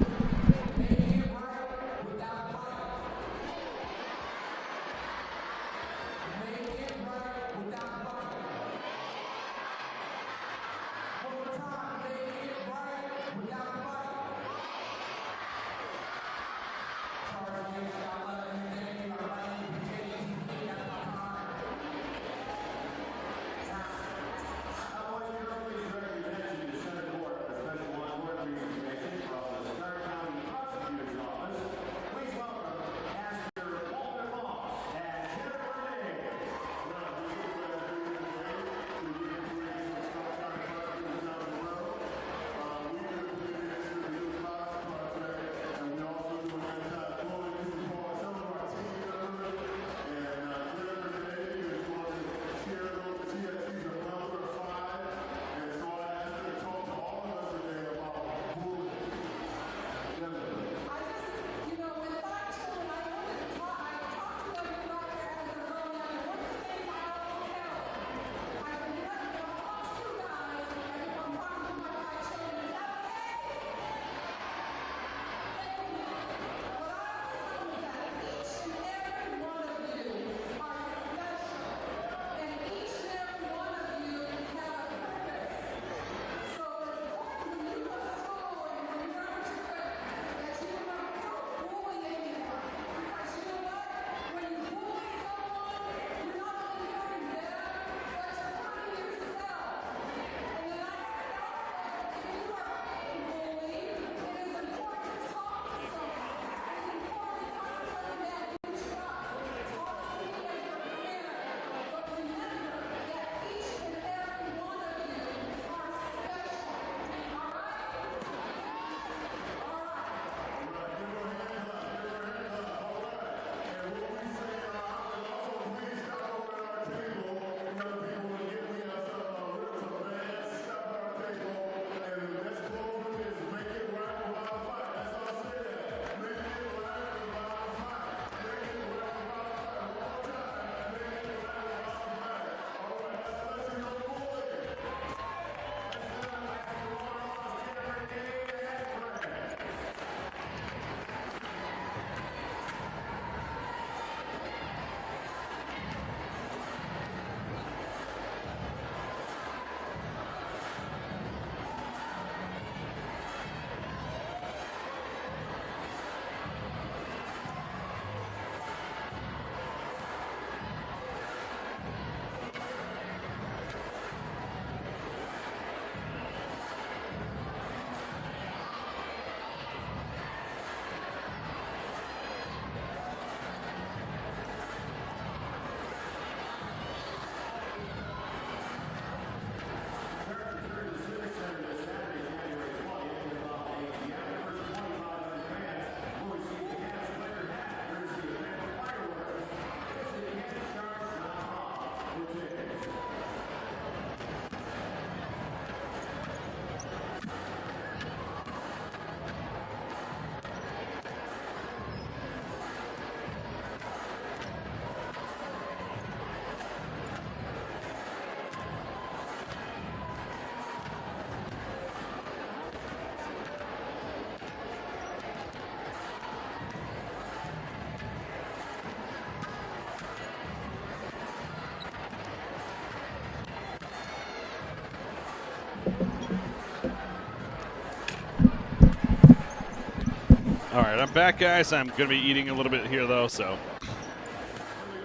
Speaker 1: All right, I'm back, guys. I'm going to be eating a little bit here, though, so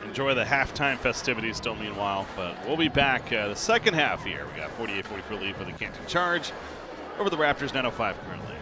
Speaker 1: enjoy the halftime festivities still meanwhile. But we'll be back the second half here. We got 48-44 lead for the Canton Charge over the Raptors, 9:05 currently.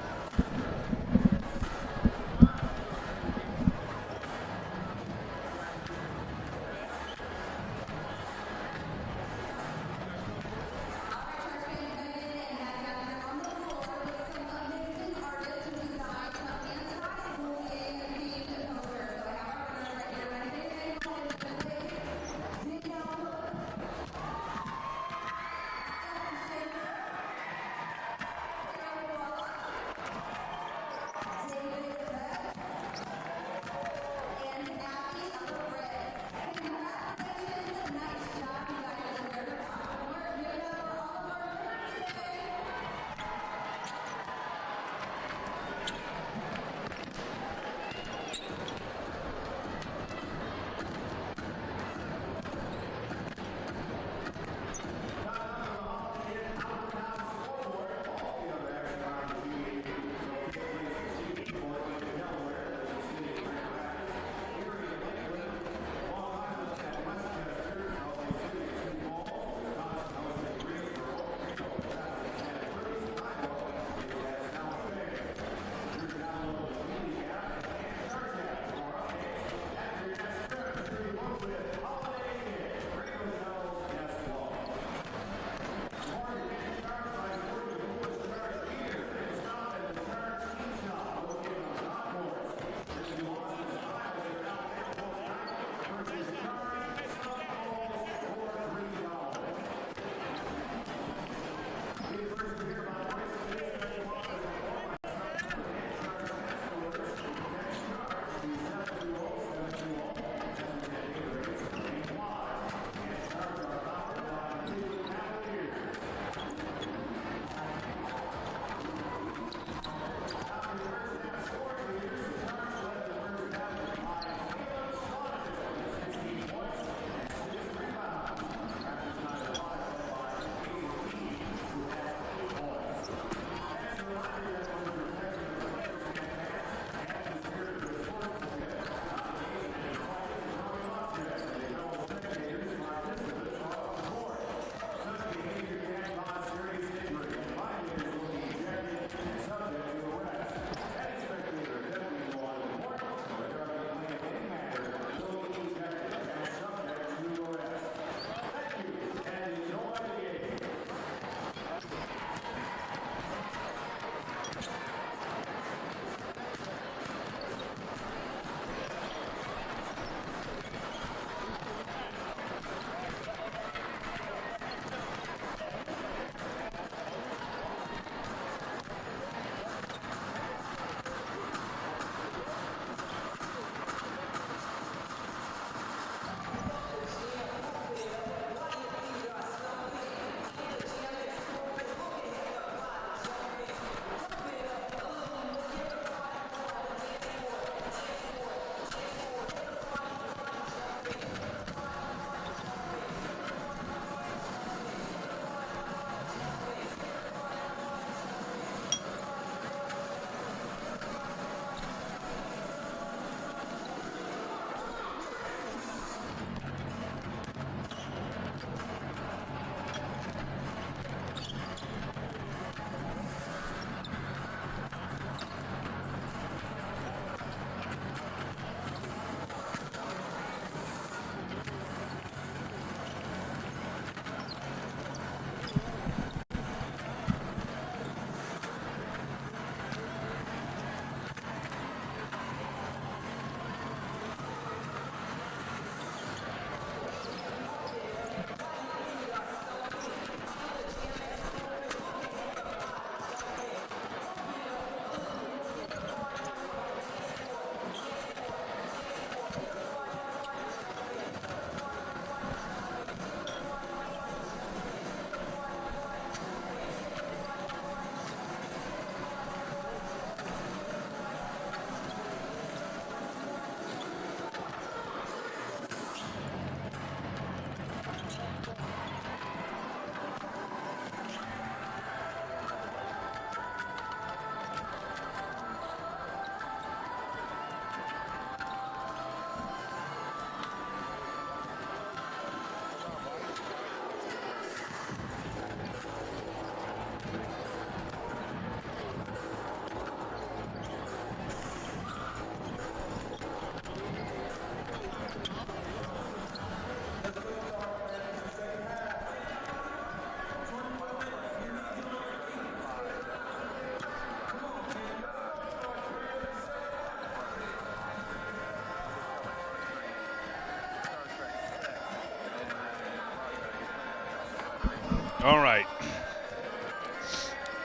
Speaker 1: All right.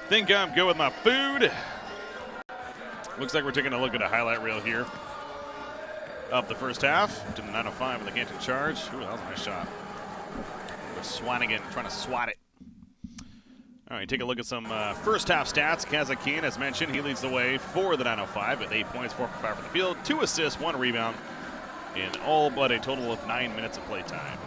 Speaker 1: Think I'm good with my food. Looks like we're taking a look at a highlight reel here of the first half. To the 905 with the Canton charge. Ooh, that was a nice shot. Swanigan trying to swat it. All right, take a look at some first half stats. Kazakhian, as mentioned, he leads the way for the 905 with 8 points, 4 for 5 from the field, 2 assists, 1 rebound, in all but a total of 9 minutes of play time.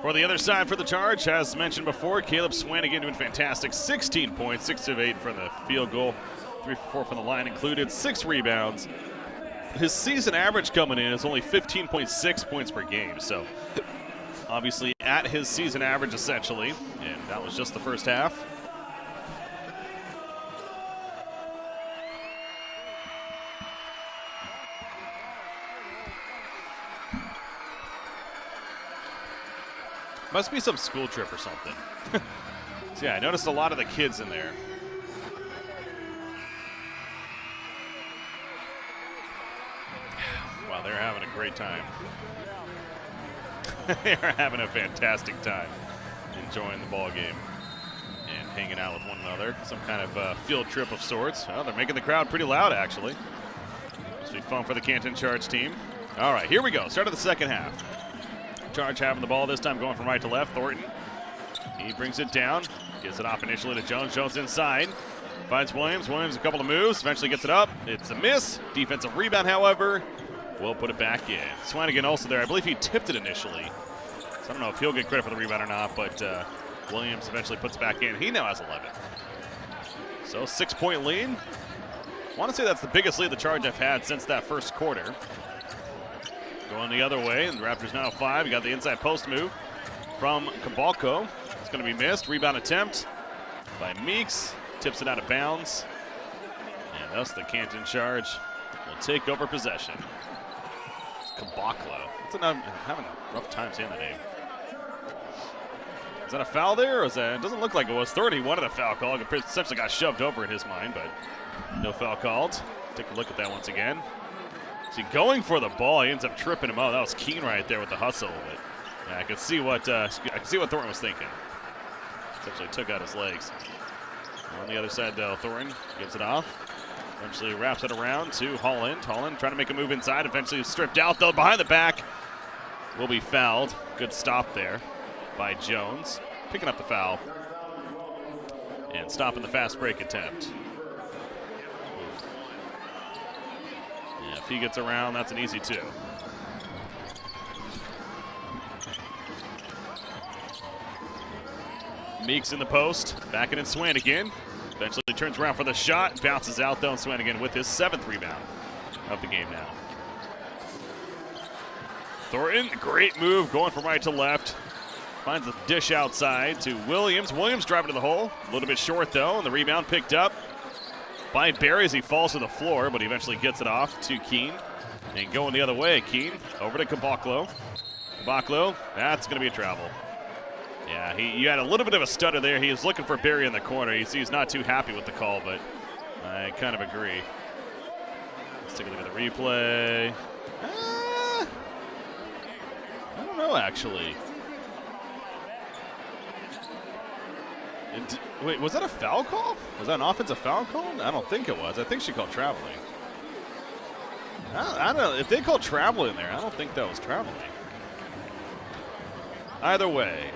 Speaker 1: For the other side for the Charge, as mentioned before, Caleb Swanigan doing fantastic. 16 points, 6 of 8 from the field goal, 3 for 4 from the line included, 6 rebounds. His season average coming in is only 15.6 points per game, so obviously at his season average essentially, and that was just the first half. Must be some school trip or something. So yeah, I noticed a lot of the kids in there. Wow, they're having a great time. They are having a fantastic time enjoying the ball game and hanging out with one another. Some kind of field trip of sorts. Well, they're making the crowd pretty loud, actually. Must be fun for the Canton Charge team. All right, here we go. Start of the second half. Charge having the ball this time, going from right to left. Thornton, he brings it down, gives it off initially to Jones. Jones inside, finds Williams. Williams a couple of moves, eventually gets it up. It's a miss. Defensive rebound, however, will put it back in. Swanigan also there. I believe he tipped it initially. So I don't know if he'll get credit for the rebound or not, but Williams eventually puts it back in. He now has 11. So 6-point lead. I want to say that's the biggest lead the Charge have had since that first quarter. Going the other way, and the Raptors now 5. You got the inside post move from Cabalco. It's going to be missed. Rebound attempt by Meeks. Tips it out of bounds. And thus the Canton Charge will take over possession. Caboclo. I'm having a rough time saying the name. Is that a foul there, or is that? It doesn't look like it was. Thornton wanted a foul call. It essentially got shoved over in his mind, but no foul called. Take a look at that once again. See, going for the ball, he ends up tripping him out. That was Keen right there with the hustle. But yeah, I could see what Thornton was thinking. Essentially took out his legs. On the other side, though, Thornton gives it off. Eventually wraps it around to Holland. Holland trying to make a move inside. Eventually stripped out, though, behind the back. Will be fouled. Good stop there by Jones. Picking up the foul. And stopping the fast break attempt. If he gets around, that's an easy 2. Meeks in the post, backing in Swanigan. Eventually turns around for the shot, bounces out though, and Swanigan with his 7th rebound of the game now. Thornton, great move, going from right to left. Finds the dish outside to Williams. Williams driving to the hole, a little bit short though, and the rebound picked up by Barry as he falls to the floor, but he eventually gets it off to Keen. And going the other way, Keen over to Caboclo. Caboclo, that's going to be a travel. Yeah, you had a little bit of a stutter there. He is looking for Barry in the corner. You see he's not too happy with the call, but I kind of agree. Let's take a look at the replay. I don't know, actually. Wait, was that a foul call? Was that an offensive foul call? I don't think it was. I think she called traveling. I don't know. If they called traveling there, I don't think that was traveling. Either way,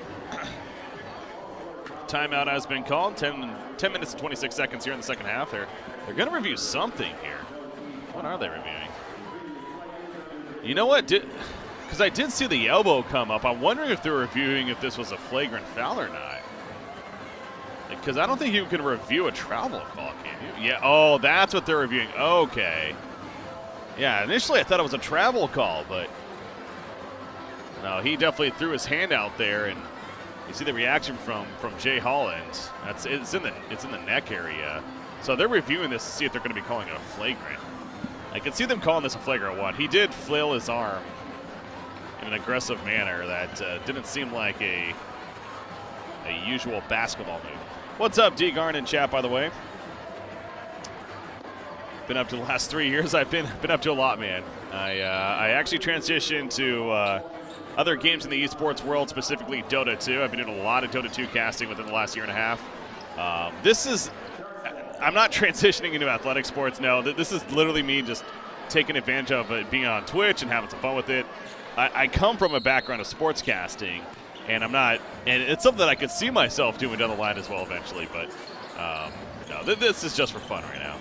Speaker 1: timeout has been called. 10 minutes and 26 seconds here in the second half. They're going to review something here. What are they reviewing? You know what? Because I did see the elbow come up. I'm wondering if they're reviewing if this was a flagrant foul or not. Because I don't think you can review a travel call, can you? Yeah, oh, that's what they're reviewing. Okay. Yeah, initially I thought it was a travel call, but no, he definitely threw his hand out there, and you see the reaction from Jay Holland. It's in the neck area. So they're reviewing this to see if they're going to be calling it a flagrant. I can see them calling this a flagrant 1. He did flail his arm in an aggressive manner that didn't seem like a usual basketball move. What's up, D. Garn in chat, by the way? been up to the last 3 years. I've been up to a lot, man. I actually transitioned to other games in the esports world, specifically Dota 2. I've been doing a lot of Dota 2 casting within the last year and a half. I'm not transitioning into athletic sports, no. This is literally me just taking advantage of it, being on Twitch and having some fun with it. I come from a background of sports casting, and it's something that I could see myself doing down the line as well eventually, but no, this is just for fun right now.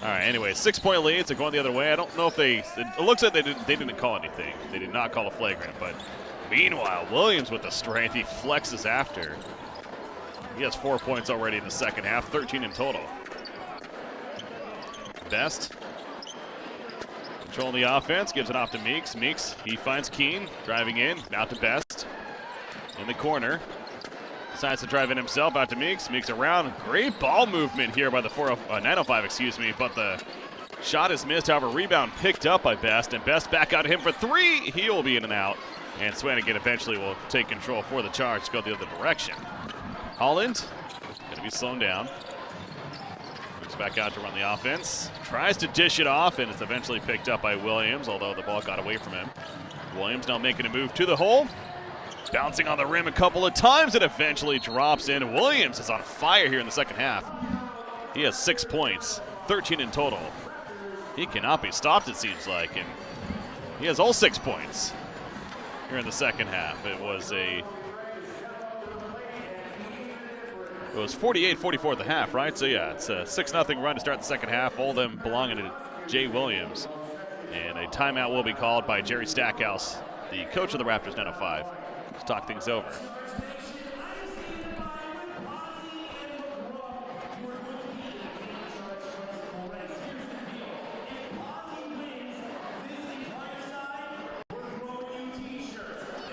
Speaker 1: All right, anyway, 6-point lead, so going the other way. I don't know if it looks like they didn't call anything. They did not call a flagrant, but meanwhile, Williams with the strength, he flexes after. He has 4 points already in the second half, 13 in total. Best controlling the offense, gives it off to Meeks. Meeks, he finds Keen, driving in, out to Best. In the corner, decides to drive in himself, out to Meeks. Meeks around, great ball movement here by the 905, excuse me, but the shot is missed. However, rebound picked up by Best, and Best back out to him for three. He will be in and out, and Swanigan eventually will take control for the charge to go the other direction. Holland, going to be slowed down. Moves back out to run the offense. Tries to dish it off, and it's eventually picked up by Williams, although the ball got away from him. Williams now making a move to the hole. Bouncing on the rim a couple of times, and eventually drops in. Williams is on fire here in the second half. He has 6 points, 13 in total. He cannot be stopped, it seems like, and he has all 6 points here in the second half. It was 48-44 at the half, right? So yeah, it's a 6-0 run to start the second half. All of them belonging to Jay Williams. And a timeout will be called by Jerry Stackhouse, the coach of the Raptors 905, to talk things over.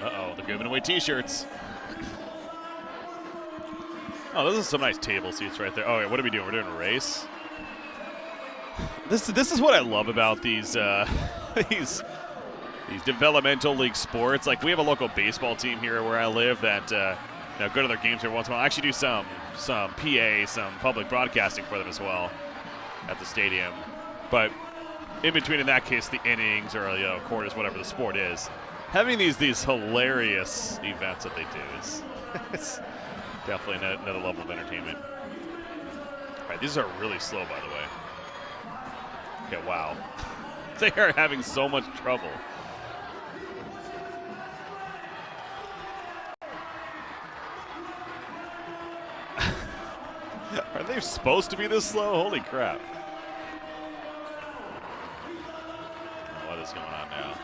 Speaker 1: Uh-oh, they're giving away t-shirts. Oh, those are some nice table seats right there. Oh, wait, what are we doing? We're doing a race? This is what I love about these these developmental league sports. Like, we have a local baseball team here where I live that go to their games every once in a while. I actually do some PA, some public broadcasting for them as well at the stadium. But in between, in that case, the innings or quarters, whatever the sport is, having these hilarious events that they do is it's definitely another level of entertainment. All right, these are really slow, by the way. Okay, wow. They are having so much trouble. Are they supposed to be this slow? Holy crap. What is going on now?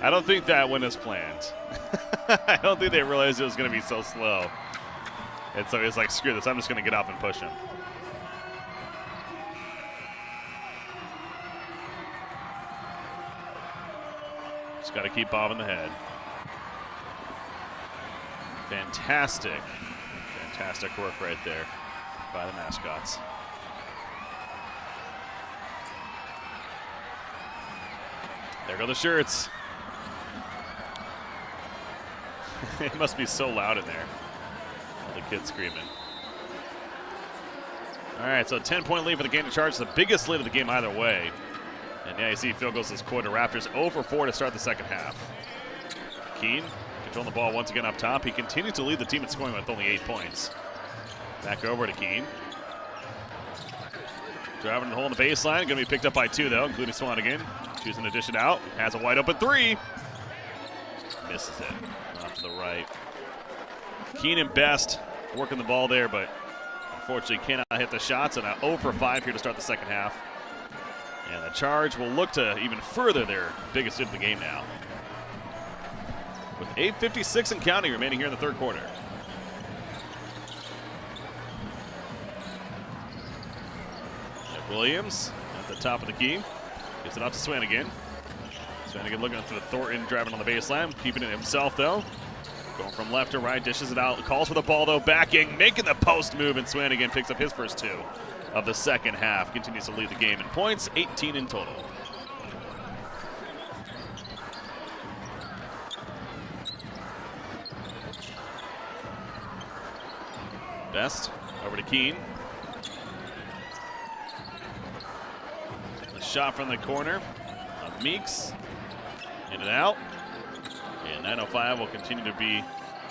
Speaker 1: I don't think that one is planned. I don't think they realized it was going to be so slow. And so it's like, screw this, I'm just going to get off and push him. Just got to keep bobbing the head. Fantastic work right there by the mascots. There go the shirts. It must be so loud in there. All the kids screaming. All right, so 10-point lead for the game to charge. The biggest lead of the game either way. And yeah, you see field goals this quarter. Raptors 0 for 4 to start the second half. Keen controlling the ball once again up top. He continues to lead the team in scoring with only 8 points. Back over to Keen. Driving the hole in the baseline. Going to be picked up by 2, though, including Swanigan. Choosing to dish it out. Has a wide open 3. Misses it. Off to the right. Keen and Best working the ball there, but unfortunately cannot hit the shots. And 0 for 5 here to start the second half. And the Charge will look to even further their biggest hit of the game now, with 8:56 and counting remaining here in the third quarter. Williams at the top of the key. Gets it off to Swanigan. Swanigan looking for the Thornton, driving on the baseline, keeping it himself though. Going from left to right, dishes it out, calls for the ball though, backing, making the post move, and Swanigan picks up his first 2 of the second half. Continues to lead the game in points, 18 in total. Best over to Keene. A shot from the corner of Meeks. In and out. And 905 will continue to be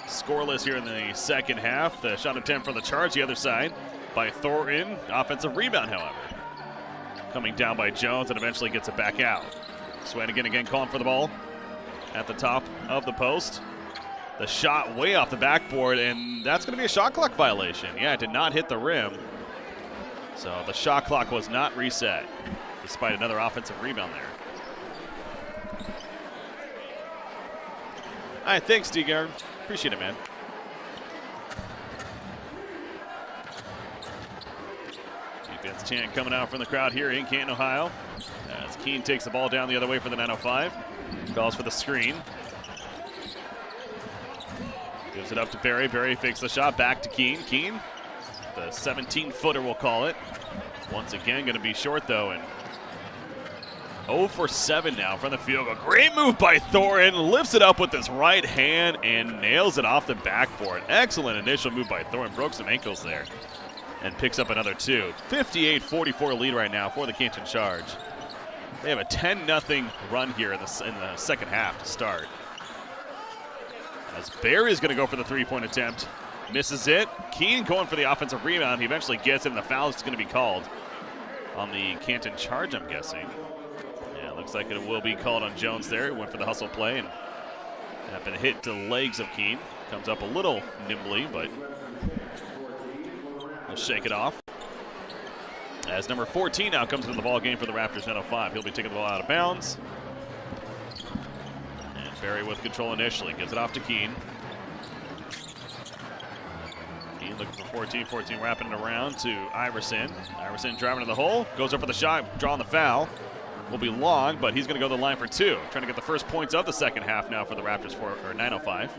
Speaker 1: scoreless here in the second half. The shot attempt from the Charge, the other side by Thornton. Offensive rebound, however. Coming down by Jones and eventually gets it back out. Swanigan again calling for the ball at the top of the post. The shot way off the backboard, and that's going to be a shot clock violation. Yeah, it did not hit the rim. So the shot clock was not reset, despite another offensive rebound there. All right, thanks, D-Guard. Appreciate it, man. Defense chant coming out from the crowd here in Canton, Ohio. As Keene takes the ball down the other way for the 905. Calls for the screen. Gives it up to Barry. Barry fakes the shot back to Keene. Keene, the 17-footer, we'll call it. Once again, going to be short, though, and 0 for 7 now from the field goal. Great move by Thornton. Lifts it up with his right hand and nails it off the backboard. Excellent initial move by Thornton. Broke some ankles there and picks up another 2. 58-44 lead right now for the Canton Charge. They have a 10-0 run here in the second half to start. As Barry is going to go for the three-point attempt. Misses it. Keene going for the offensive rebound. He eventually gets it, and the foul is going to be called on the Canton Charge, I'm guessing. Yeah, looks like it will be called on Jones there. He went for the hustle play and happened to hit the legs of Keene. Comes up a little nimbly, but he'll shake it off. As number 14 now comes into the ball game for the Raptors, 905. He'll be taking the ball out of bounds. And Barry with control initially. Gives it off to Keene. Keene looking for 14. 14 wrapping it around to Iverson. Iverson driving to the hole. Goes up for the shot. Drawing the foul. Will be long, but he's going to go to the line for 2. Trying to get the first points of the second half now for the Raptors, 905.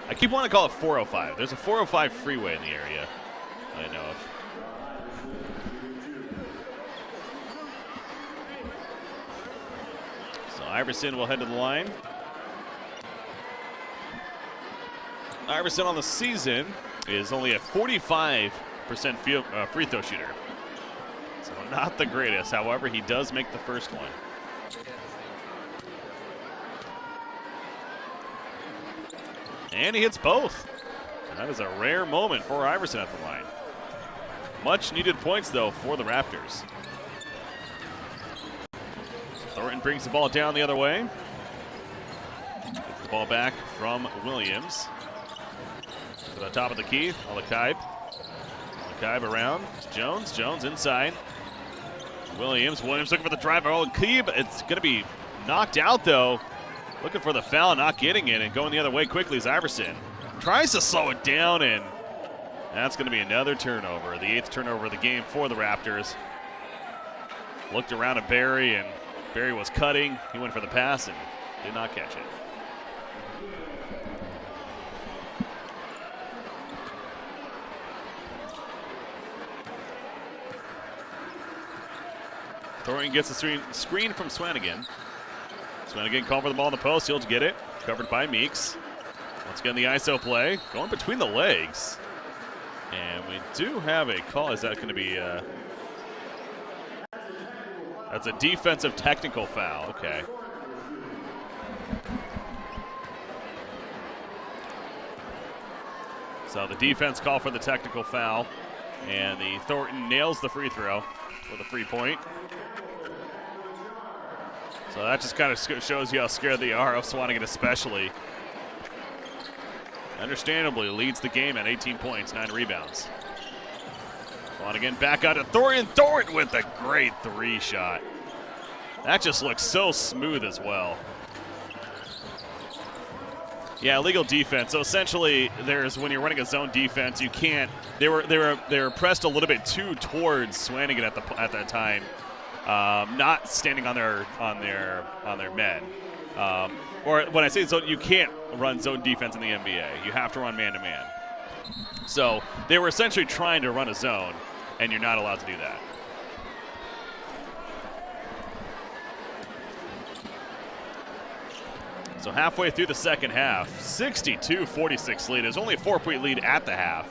Speaker 1: I keep wanting to call it 405. There's a 405 freeway in the area I know of. So Iverson will head to the line. Iverson on the season is only a 45% free throw shooter. So not the greatest. However, he does make the first one. And he hits both. That is a rare moment for Iverson at the line. Much needed points, though, for the Raptors. Thornton brings the ball down the other way. Gets the ball back from Williams. To the top of the key, Alakaib. Alakaib around. Jones. Jones inside. Williams looking for the drive. Alakaib, it's going to be knocked out, though. Looking for the foul, not getting it, and going the other way quickly is Iverson. Tries to slow it down, and that's going to be another turnover. The 8th turnover of the game for the Raptors. Looked around at Barry, and Barry was cutting. He went for the pass and did not catch it. Thornton gets the screen from Swanigan. Swanigan called for the ball in the post. He'll get it. Covered by Meeks. Once again, the ISO play. Going between the legs. And we do have a call. Is that going to be that's a defensive technical foul. Okay. So the defense call for the technical foul. And the Thornton nails the free throw for the 3-point. So that just kind of shows you how scared they are of Swanigan, especially. Understandably leads the game at 18 points, 9 rebounds. Swanigan back out to Thornton. Thornton with a great 3 shot. That just looks so smooth as well. Yeah, illegal defense. So essentially, when you're running a zone defense, you can't. They were pressed a little bit too towards Swanigan at that time. Not standing on their men. Or when I say zone, you can't run zone defense in the NBA. You have to run man-to-man. So they were essentially trying to run a zone, and you're not allowed to do that. So halfway through the second half, 62-46 lead. There's only a 4-point lead at the half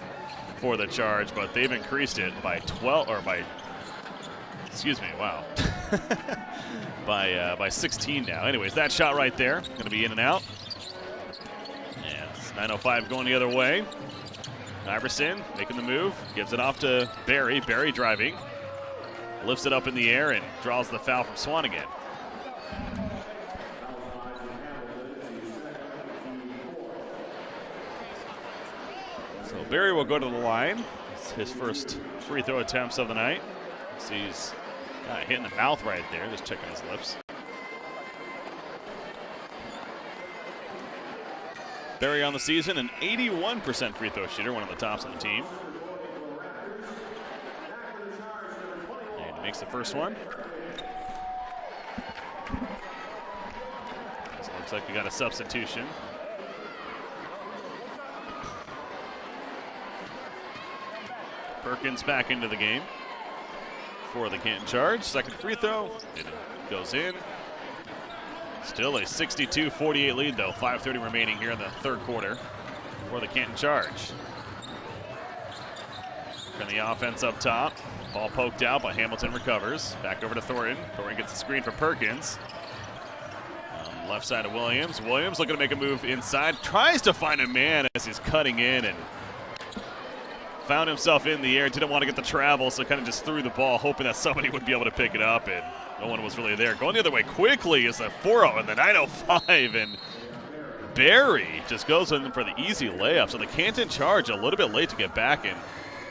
Speaker 1: for the charge, but they've increased it by 12, or by, excuse me, wow, by 16 now. Anyways, that shot right there, going to be in and out. And it's 9:05 going the other way. Iverson making the move, gives it off to Barry. Barry driving, lifts it up in the air and draws the foul from Swanigan. So Barry will go to the line. It's his first free throw attempts of the night. He's hit in the mouth right there, just checking his lips. Barry on the season, an 81% free throw shooter, one of the tops on the team. And he makes the first one. So it looks like we got a substitution. Perkins back into the game for the Canton Charge. Second free throw, it goes in. Still a 62-48 lead, though. 5:30 remaining here in the third quarter for the Canton Charge. And the offense up top. Ball poked out, but Hamilton recovers. Back over to Thornton. Thornton gets the screen for Perkins. Left side of Williams. Williams looking to make a move inside. Tries to find a man as he's cutting in and found himself in the air. Didn't want to get the travel, so kind of just threw the ball, hoping that somebody would be able to pick it up, and no one was really there. Going the other way quickly is a 4-0 and the 9:05, and Barry just goes in for the easy layup. So the Canton Charge a little bit late to get back, and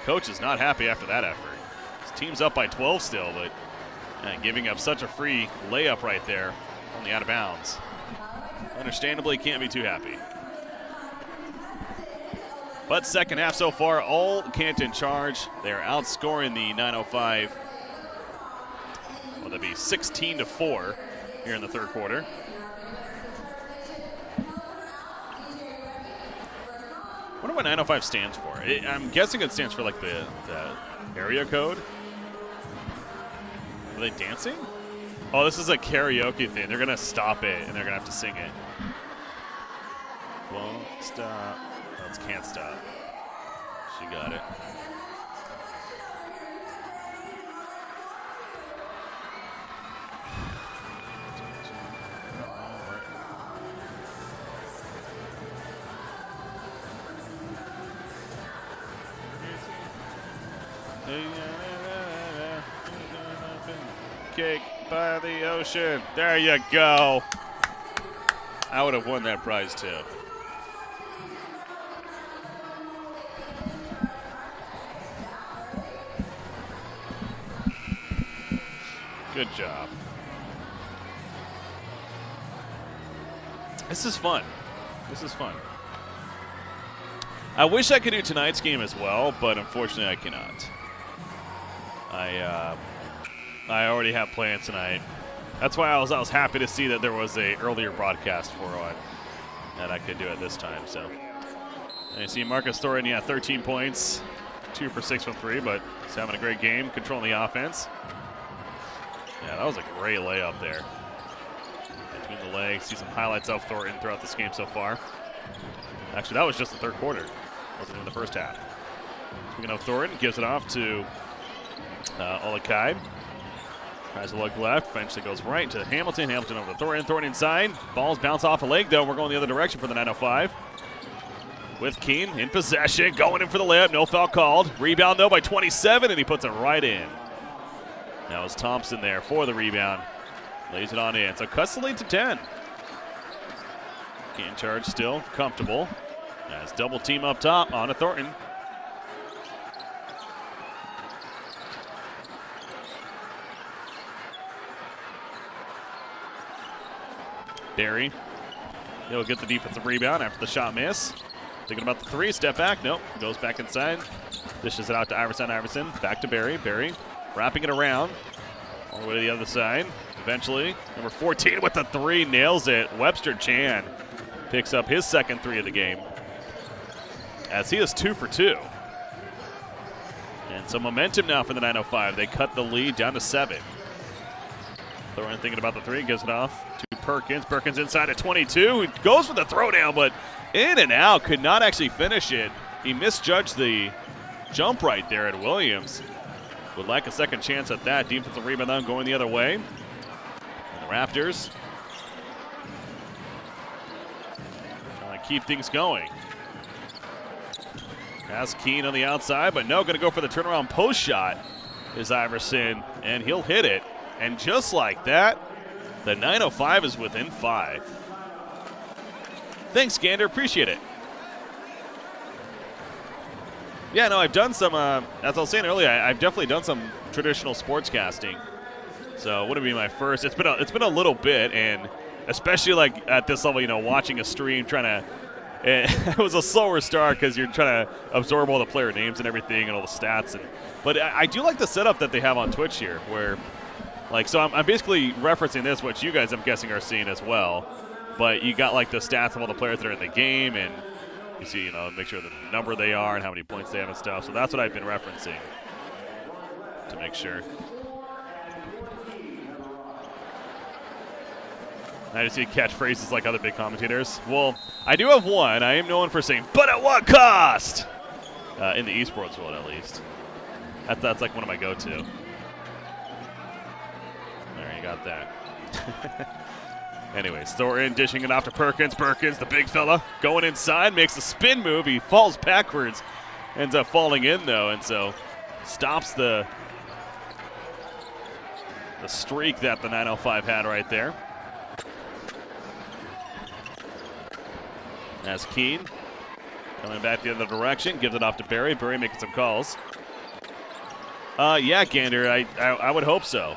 Speaker 1: coach is not happy after that effort. His team's up by 12 still, but giving up such a free layup right there, only out of bounds. Understandably, can't be too happy. But second half so far, all Canton Charge. They're outscoring the 9:05. Well, that'd be 16-4 here in the third quarter. I wonder what 9:05 stands for. I'm guessing it stands for like the area code. Are they dancing? Oh, this is a karaoke thing. They're going to stop it, and they're going to have to sing it. Won't stop. No, it's can't stop. She got it. Cake by the ocean. There you go. I would have won that prize too. Good job. This is fun. This is fun. I wish I could do tonight's game as well, but unfortunately I cannot. I already have plans tonight. That's why I was happy to see that there was a earlier broadcast for one that I could do at this time. So, and you see Marcus Thornton, 13 points, 2 for 6 from 3, but he's having a great game, controlling the offense. Yeah, that was a great layup there. Between the legs, see some highlights of Thornton throughout this game so far. Actually, that was just the third quarter. Wasn't in the first half. Speaking of Thornton, gives it off to Olakai. Tries to look left, eventually goes right to Hamilton. Hamilton over to Thornton. Thornton inside. Balls bounce off a leg, though. We're going the other direction for the 9:05. With Keene in possession, going in for the layup. No foul called. Rebound, though, by 27, and he puts it right in. Now is Thompson there for the rebound. Lays it on in. So cuts the lead to 10. Canton Charge still comfortable. As double team up top on to Thornton. Barry, he'll get the defensive rebound after the shot miss. Thinking about the three, step back, nope, goes back inside. Dishes it out to Iverson, Iverson, back to Barry. Barry wrapping it around, all the way to the other side. Eventually, number 14 with the three, nails it. Webster Chan picks up his second three of the game, as he is 2 for 2. And some momentum now for the 9:05. They cut the lead down to 7. Thornton thinking about the three, gives it off to Perkins. Perkins inside at 22. He goes for the throwdown, but in and out. Could not actually finish it. He misjudged the jump right there at Williams. Would like a second chance at that. Defensive rebound on going the other way. And the Raptors trying to keep things going. Has Keen on the outside, but no, going to go for the turnaround post shot is Iverson, and he'll hit it. And just like that, the 905 is within 5. Thanks, Gander. Appreciate it. Yeah, no, I've done some, as I was saying earlier, I've definitely done some traditional sportscasting. So it wouldn't be my first. It's been a little bit, and especially like at this level, you know, watching a stream, trying to, it was a slower start because you're trying to absorb all the player names and everything and all the stats. But I do like the setup that they have on Twitch here, where, like, so I'm basically referencing this, which you guys, I'm guessing, are seeing as well. But you got like the stats of all the players that are in the game, and you see, you know, make sure the number they are and how many points they have and stuff. So that's what I've been referencing to make sure. I just see catchphrases like other big commentators. Well, I do have one. I am known for saying, but at what cost? In the esports world, at least. That's like one of my go-to. There, you got that. Anyways, Thornton dishing it off to Perkins. Perkins, the big fella, going inside, makes a spin move. He falls backwards, ends up falling in, though, and so stops the streak that the 905 had right there. As Keen coming back the other direction, gives it off to Barry. Barry making some calls. Yeah, Gander, I would hope so.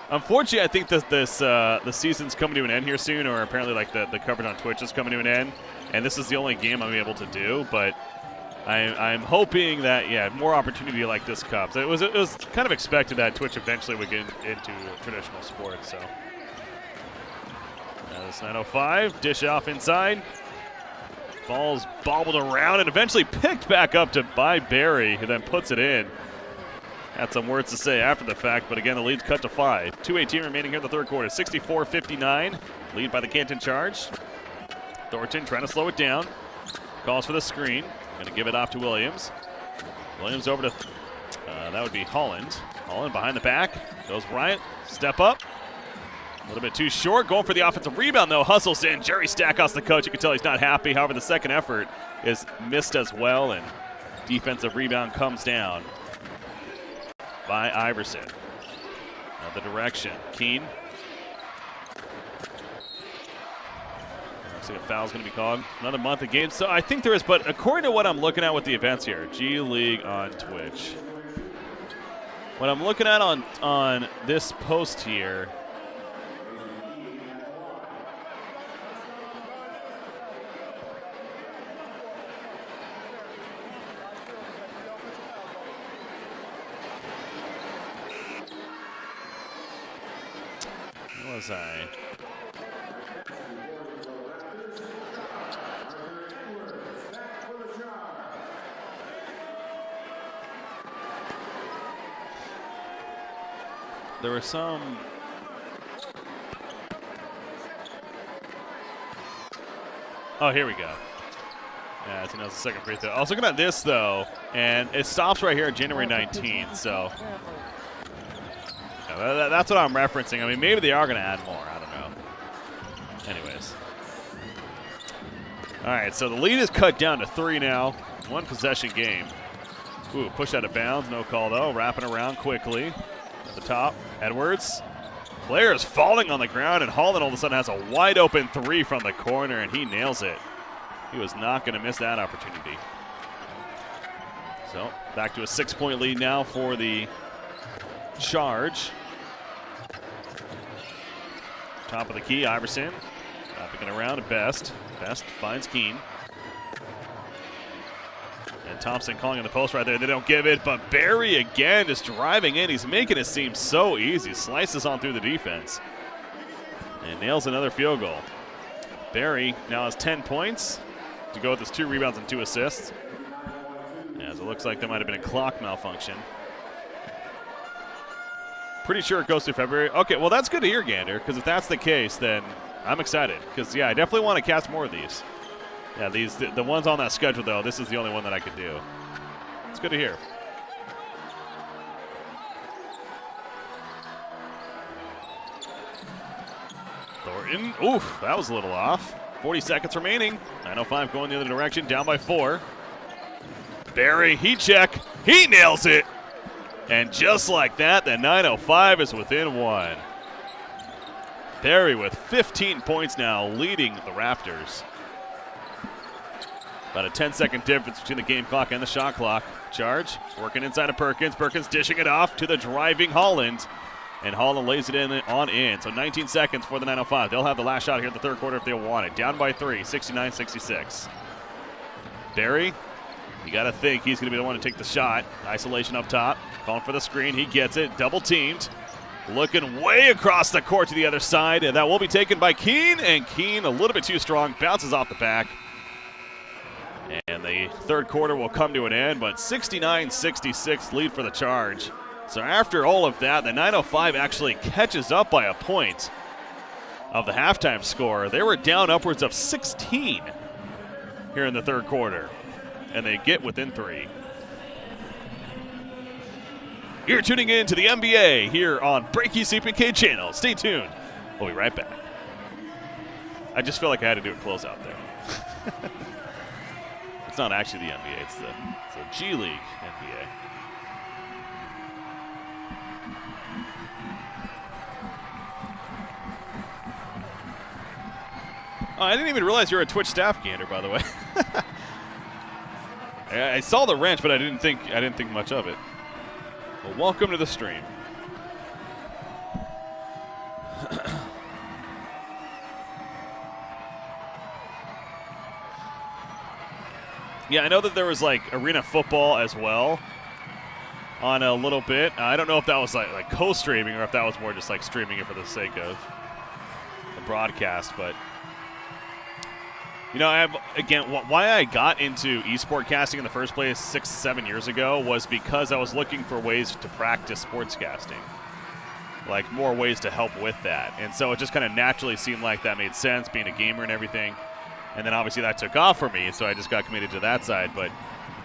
Speaker 1: Unfortunately, I think that the season's coming to an end here soon, or apparently like the coverage on Twitch is coming to an end, and this is the only game I'm able to do. But I'm hoping that, yeah, more opportunity like this comes. It was kind of expected that Twitch eventually would get into traditional sports. So now this 905 dish off inside, ball's bobbled around and eventually picked back up by Barry, who then puts it in. Had some words to say after the fact, but again, the lead's cut to 5. 2:18 remaining here in the third quarter. 64-59, lead by the Canton Charge. Thornton trying to slow it down. Calls for the screen. Going to give it off to Williams. Williams over to, that would be Holland. Holland behind the back. Goes right. Step up. A little bit too short. Going for the offensive rebound, though. Hustles in. Jerry Stackhouse, the coach. You can tell he's not happy. However, the second effort is missed as well, and defensive rebound comes down by Iverson. Now the direction. Keen. Looks like a foul's going to be called. Another month of games. So I think there is, but according to what I'm looking at with the events here, G League on Twitch. What I'm looking at on this post here, where was I? There were some. Oh, here we go. Yeah, it's the second free throw. I was looking at this, though, and it stops right here on January 19th, so yeah, that's what I'm referencing. I mean, maybe they are going to add more. I don't know. Anyways. All right, so the lead is cut down to 3 now. One possession game. Ooh, push out of bounds. No call, though. Wrapping around quickly. At the top, Edwards. Player is falling on the ground, and Holland all of a sudden has a wide open 3 from the corner, and he nails it. He was not going to miss that opportunity. So back to a 6-point lead now for the Charge. Top of the key, Iverson. Wrapping it around to Best. Best finds Keen. And Thompson calling on the post right there. They don't give it, but Barry again just driving in. He's making it seem so easy. Slices on through the defense and nails another field goal. Barry now has 10 points to go with his 2 rebounds and 2 assists. As it looks like there might have been a clock malfunction. Pretty sure it goes through February. Okay, well, that's good to hear, Gander, because if that's the case, then I'm excited. Because, yeah, I definitely want to cast more of these. Yeah, the ones on that schedule, though, this is the only one that I could do. It's good to hear. Thornton, oof, that was a little off. 40 seconds remaining. 9:05 going the other direction, down by 4. Barry, heat check. He nails it. And just like that, the 9:05 is within 1. Barry with 15 points now, leading the Raptors. About a 10-second difference between the game clock and the shot clock. Charge, working inside of Perkins. Perkins dishing it off to the driving Holland. And Holland lays it in on in. So 19 seconds for the 9:05. They'll have the last shot here in the third quarter if they want it. Down by 3, 69-66. Barry, you got to think he's going to be the one to take the shot. Isolation up top. Calling for the screen. He gets it. Double teamed. Looking way across the court to the other side. And that will be taken by Keene. And Keene, a little bit too strong, bounces off the back. And the third quarter will come to an end, but 69-66 lead for the Charge. So after all of that, the 9:05 actually catches up by a point of the halftime score. They were down upwards of 16 here in the third quarter, and they get within 3. You're tuning in to the NBA here on Breaky CPK channel. Stay tuned. We'll be right back. I just feel like I had to do a closeout there. It's not actually the NBA, it's the G League NBA. Oh, I didn't even realize you were a Twitch staff gander, by the way. I saw the wrench, but I didn't think much of it. Well, welcome to the stream. Yeah, I know that there was like arena football as well on a little bit. I don't know if that was like co-streaming or if that was more just like streaming it for the sake of the broadcast, but you know, why I got into esport casting in the first place 6-7 years ago was because I was looking for ways to practice sportscasting, like more ways to help with that. And so it just kind of naturally seemed like that made sense, being a gamer and everything. And then obviously that took off for me, so I just got committed to that side. But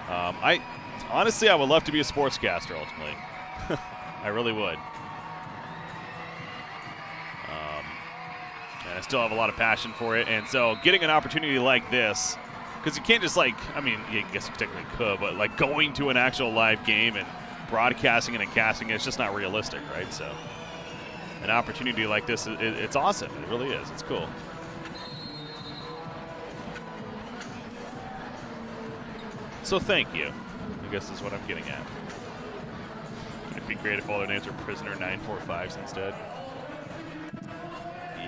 Speaker 1: I honestly would love to be a sportscaster ultimately. I really would. And I still have a lot of passion for it. And so getting an opportunity like this, because you can't just I guess you technically could, but like going to an actual live game and broadcasting it and casting it, it's just not realistic, right? So an opportunity like this, it's awesome. It really is. It's cool. So thank you, I guess is what I'm getting at. It'd be great if all their names were Prisoner 945s instead.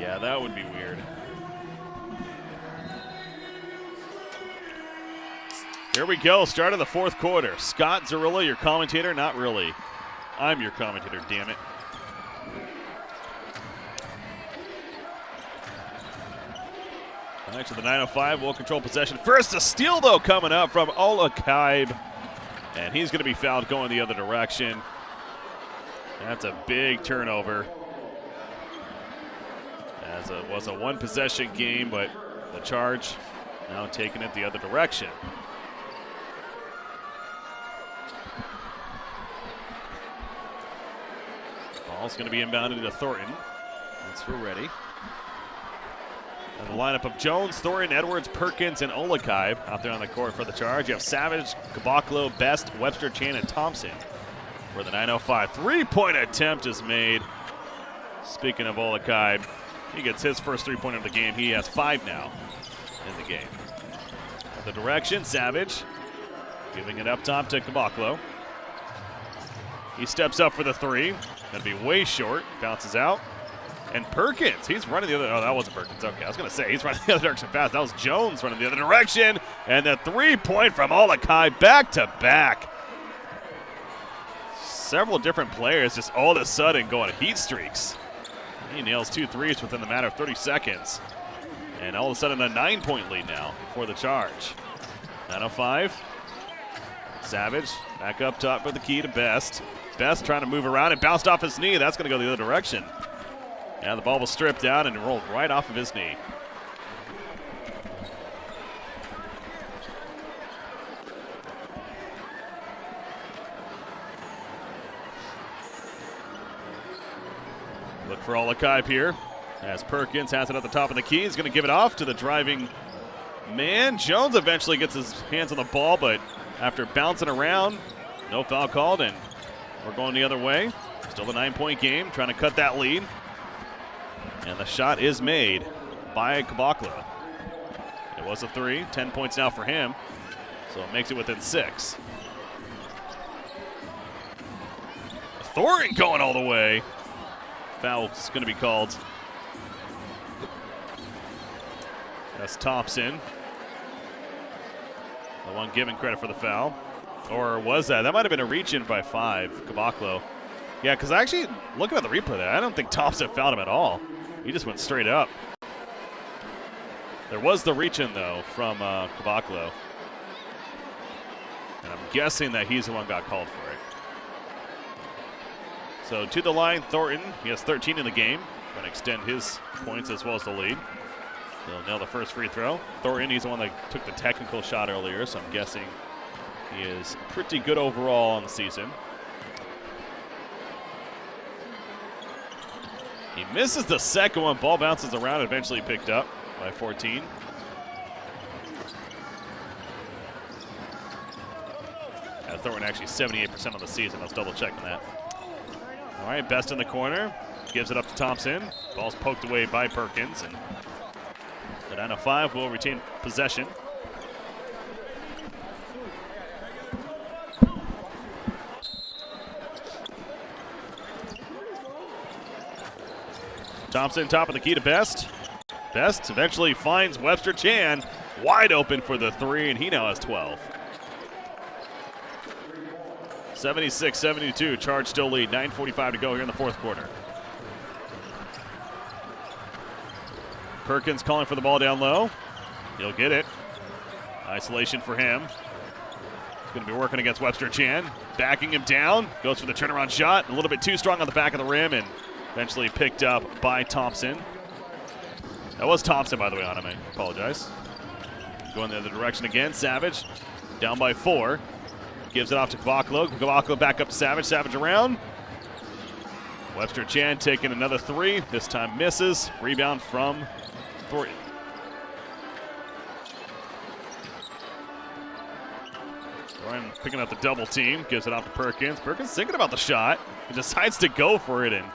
Speaker 1: Yeah, that would be weird. Here we go, start of the fourth quarter. Scott Zarilla, your commentator? Not really. I'm your commentator, damn it. Back to the 9:05, will control possession. First, a steal, though, coming up from Olakaib. And he's going to be fouled going the other direction. That's a big turnover. As it was a one-possession game, but the Charge now taking it the other direction. Ball's going to be inbounded to Thornton. That's for ready. And the lineup of Jones, Thornton, Edwards, Perkins, and Olakaib out there on the court for the Charge. You have Savage, Kabaklo, Best, Webster, Chan, and Thompson for the 9:05. Three-point attempt is made. Speaking of Olakaib, he gets his first three-pointer of the game. He has 5 now in the game. At the direction, Savage giving it up top to Kabaklo. He steps up for the three. Going to be way short. Bounces out. And Perkins, he's running the other. Oh, that wasn't Perkins. Okay, I was going to say he's running the other direction fast. That was Jones running the other direction. And the three-point from Olakaib back to back. Several different players just all of a sudden going heat streaks. He nails 2 threes within the matter of 30 seconds. And all of a sudden a 9-point lead now for the Charge. 9:05. Savage back up top with the key to Best. Best trying to move around and bounced off his knee. That's going to go the other direction. Yeah, the ball was stripped down and rolled right off of his knee. Look for Olakaib here as Perkins has it at the top of the key. He's going to give it off to the driving man. Jones eventually gets his hands on the ball, but after bouncing around, no foul called, and we're going the other way. Still a 9-point game, trying to cut that lead. And the shot is made by Kabaklo. It was a 3, 10 points now for him, so it makes it within 6. Thornton going all the way. Foul's going to be called. That's Thompson. The one giving credit for the foul. Or was that? That might have been a reach-in by 5, Kabaklo. Yeah, because actually, looking at the replay there, I don't think Thompson fouled him at all. He just went straight up. There was the reach-in, though, from Kabaklo. And I'm guessing that he's the one who got called for it. So to the line, Thornton. He has 13 in the game. Going to extend his points as well as the lead. He'll nail the first free throw. Thornton, he's the one that took the technical shot earlier, so I'm guessing he is pretty good overall on the season. He misses the second one. Ball bounces around, eventually picked up by 14. Thornton actually 78% on the season. I was double checking that. All right, Best in the corner. Gives it up to Thompson. Ball's poked away by Perkins. And the 905 will retain possession. Thompson, top of the key to Best. Best eventually finds Webster Chan wide open for the 3, and he now has 12. 76-72, Charge still lead. 9:45 to go here in the fourth quarter. Perkins calling for the ball down low. He'll get it. Isolation for him. He's going to be working against Webster Chan. Backing him down. Goes for the turnaround shot. A little bit too strong on the back of the rim, and eventually picked up by Thompson. That was Thompson, by the way, on him. I apologize. Going the other direction again. Savage down by 4. Gives it off to Kabaklo. Kabaklo back up to Savage. Savage around. Webster Chan taking another 3. This time misses. Rebound from Thornton. Thornton picking up the double team. Gives it off to Perkins. Perkins thinking about the shot. He decides to go for it and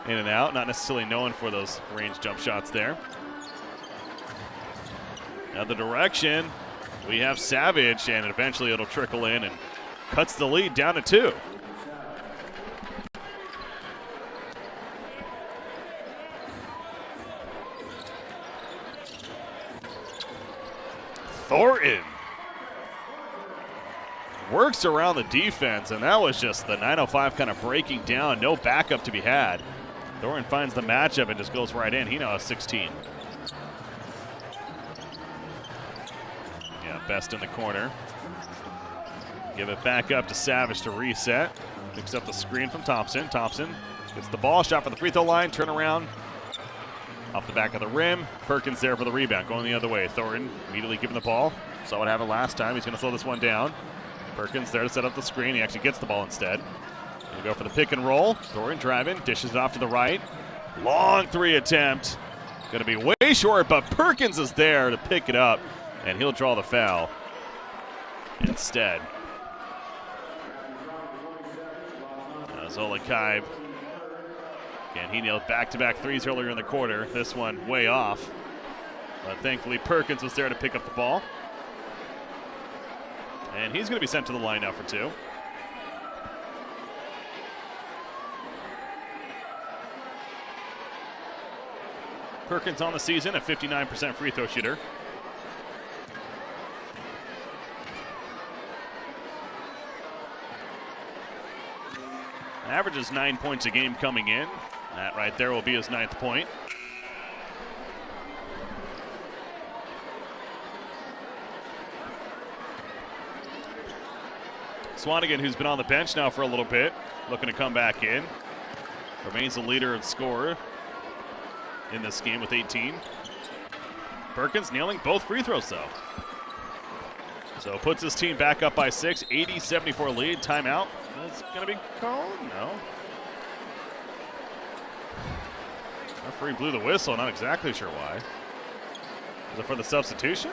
Speaker 1: in and out. Not necessarily known for those range jump shots there. Other direction. We have Savage, and eventually it'll trickle in and cuts the lead down to 2. Thornton works around the defense, and that was just the 905 kind of breaking down. No backup to be had. Thornton finds the matchup and just goes right in. He now has 16. Best in the corner. Give it back up to Savage to reset. Picks up the screen from Thompson. Thompson gets the ball, shot for the free throw line, turn around. Off the back of the rim. Perkins there for the rebound, going the other way. Thornton immediately giving the ball. Saw what happened last time. He's going to slow this one down. Perkins there to set up the screen. He actually gets the ball instead. Going to go for the pick and roll. Thornton driving, dishes it off to the right. Long 3 attempt. Going to be way short, but Perkins is there to pick it up. And he'll draw the foul instead. Olakaib. Again, he nailed back-to-back 3s earlier in the quarter. This one way off. But thankfully, Perkins was there to pick up the ball. And he's going to be sent to the line now for 2. Perkins on the season, a 59% free throw shooter. Averages 9 points a game coming in. That right there will be his 9th point. Swanigan, who's been on the bench now for a little bit, looking to come back in. Remains the leader and scorer in this game with 18. Perkins nailing both free throws, though. So puts his team back up by 6, 80-74 lead. Timeout. That's going to be called? No. Referee blew the whistle, not exactly sure why. Is it for the substitution?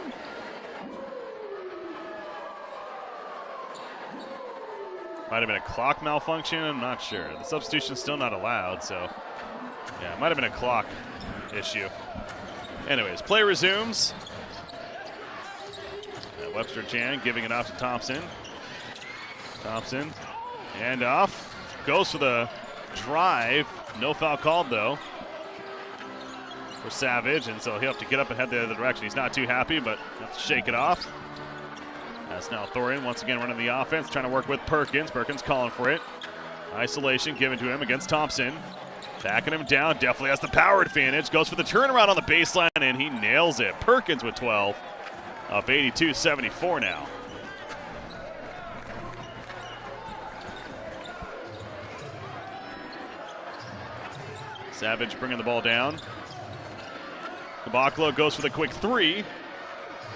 Speaker 1: Might have been a clock malfunction, I'm not sure. The substitution's still not allowed, so yeah, it might have been a clock issue. Anyways, play resumes. Webster Chan giving it off to Thompson. Thompson, hand off, goes for the drive. No foul called though for Savage, and so he'll have to get up and head the other direction. He's not too happy, but has to shake it off. That's now Thorin once again running the offense, trying to work with Perkins. Perkins calling for it. Isolation given to him against Thompson. Backing him down, definitely has the power advantage. Goes for the turnaround on the baseline, and he nails it. Perkins with 12. Up 82-74 now. Savage bringing the ball down. Kabaklo goes for the quick three.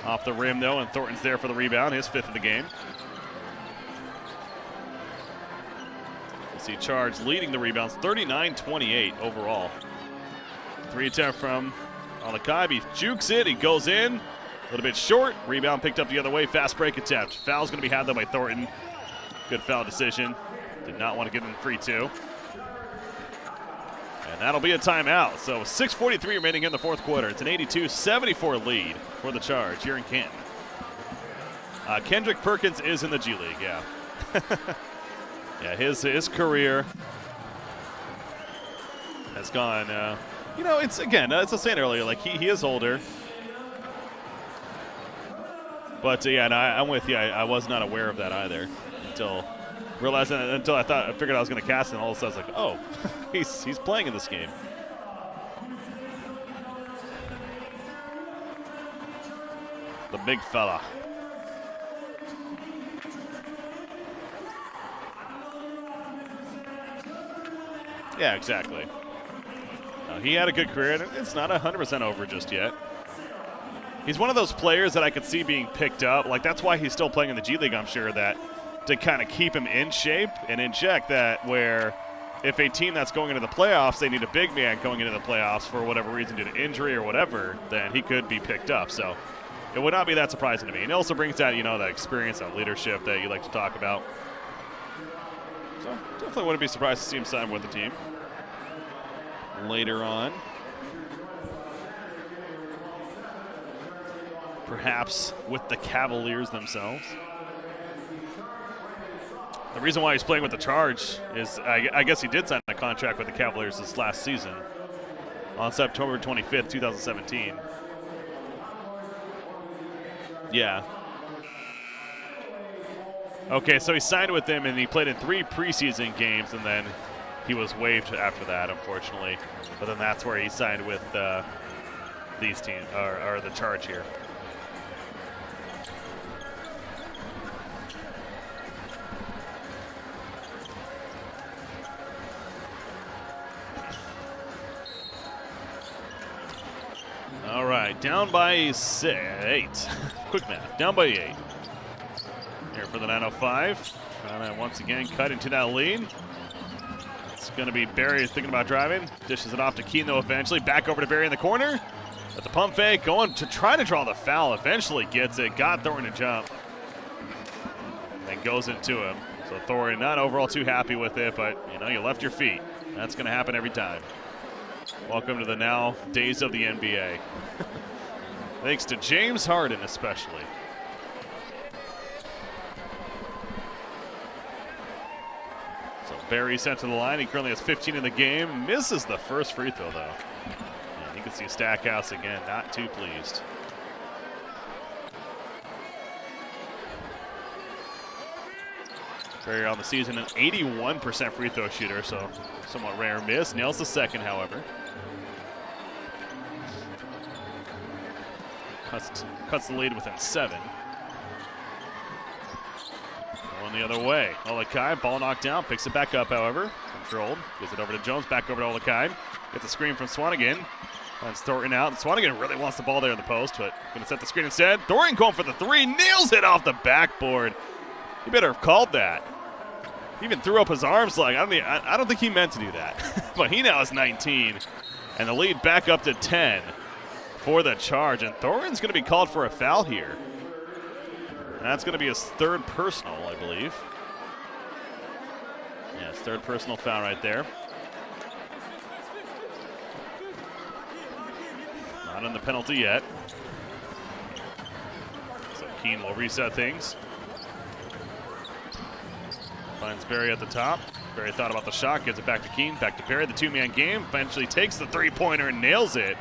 Speaker 1: Off the rim, though, and Thornton's there for the rebound, his 5th of the game. You see Charge leading the rebounds, 39-28 overall. 3 attempt from Alakai. He jukes it, he goes in. A little bit short, rebound picked up the other way, fast break attempt. Foul's going to be had, though, by Thornton. Good foul decision. Did not want to give him free 2. And that'll be a timeout. So 6:43 remaining in the 4th quarter. It's an 82-74 lead for the Charge here in Canton. Kendrick Perkins is in the G League, yeah. Yeah, his career has gone, you know, it's, again, as I was saying earlier, like he is older. But, yeah, and I'm with you. I was not aware of that either until I figured I was going to cast it, and all of a sudden I was like, oh, he's playing in this game. The big fella. Yeah, exactly. He had a good career, and it's not 100% over just yet. He's one of those players that I could see being picked up. Like, that's why he's still playing in the G League, I'm sure, that to kind of keep him in shape and in check, that where if a team that's going into the playoffs, they need a big man going into the playoffs for whatever reason due to injury or whatever, then he could be picked up. So it would not be that surprising to me. And it also brings that, you know, that experience, that leadership that you like to talk about. So definitely wouldn't be surprised to see him sign with the team later on. Perhaps with the Cavaliers themselves. The reason why he's playing with the Charge is I guess he did sign a contract with the Cavaliers this last season on September 25th, 2017. Yeah. Okay, so he signed with them, and he played in 3 preseason games, and then he was waived after that, unfortunately. But then that's where he signed with these teams, or the Charge here. All right, down by 8. Quick math, down by 8. Here for the 905. Trying to once again cut into that lead. It's going to be Barry thinking about driving. Dishes it off to Keno eventually. Back over to Barry in the corner. At the pump fake, going to try to draw the foul. Eventually gets it. Got Thornton to jump. And goes into him. So Thornton not overall too happy with it, but you know, you left your feet. That's going to happen every time. Welcome to the now days of the NBA. Thanks to James Harden especially. So Barry sent to the line. He currently has 15 in the game. Misses the first free throw though. And you can see Stackhouse again, not too pleased. Barry on the season, an 81% free throw shooter, so somewhat rare miss. Nails the second, however. Cuts the lead within 7. Going the other way. Olakai, ball knocked down, picks it back up, however. Controlled, gives it over to Jones, back over to Olakai. Gets a screen from Swanigan. Finds Thornton out. Swanigan really wants the ball there in the post, but going to set the screen instead. Thornton going for the 3, nails it off the backboard. He better have called that. He even threw up his arms like, I don't think he meant to do that. But he now has 19. And the lead back up to 10 for the charge. And Thorin's going to be called for a foul here. That's going to be his third personal, I believe. Yeah, his third personal foul right there. Not in the penalty yet. So Keene will reset things. Finds Barry at the top. Barry thought about the shot, gives it back to Keene, back to Barry. The two-man game eventually takes the three-pointer and nails it.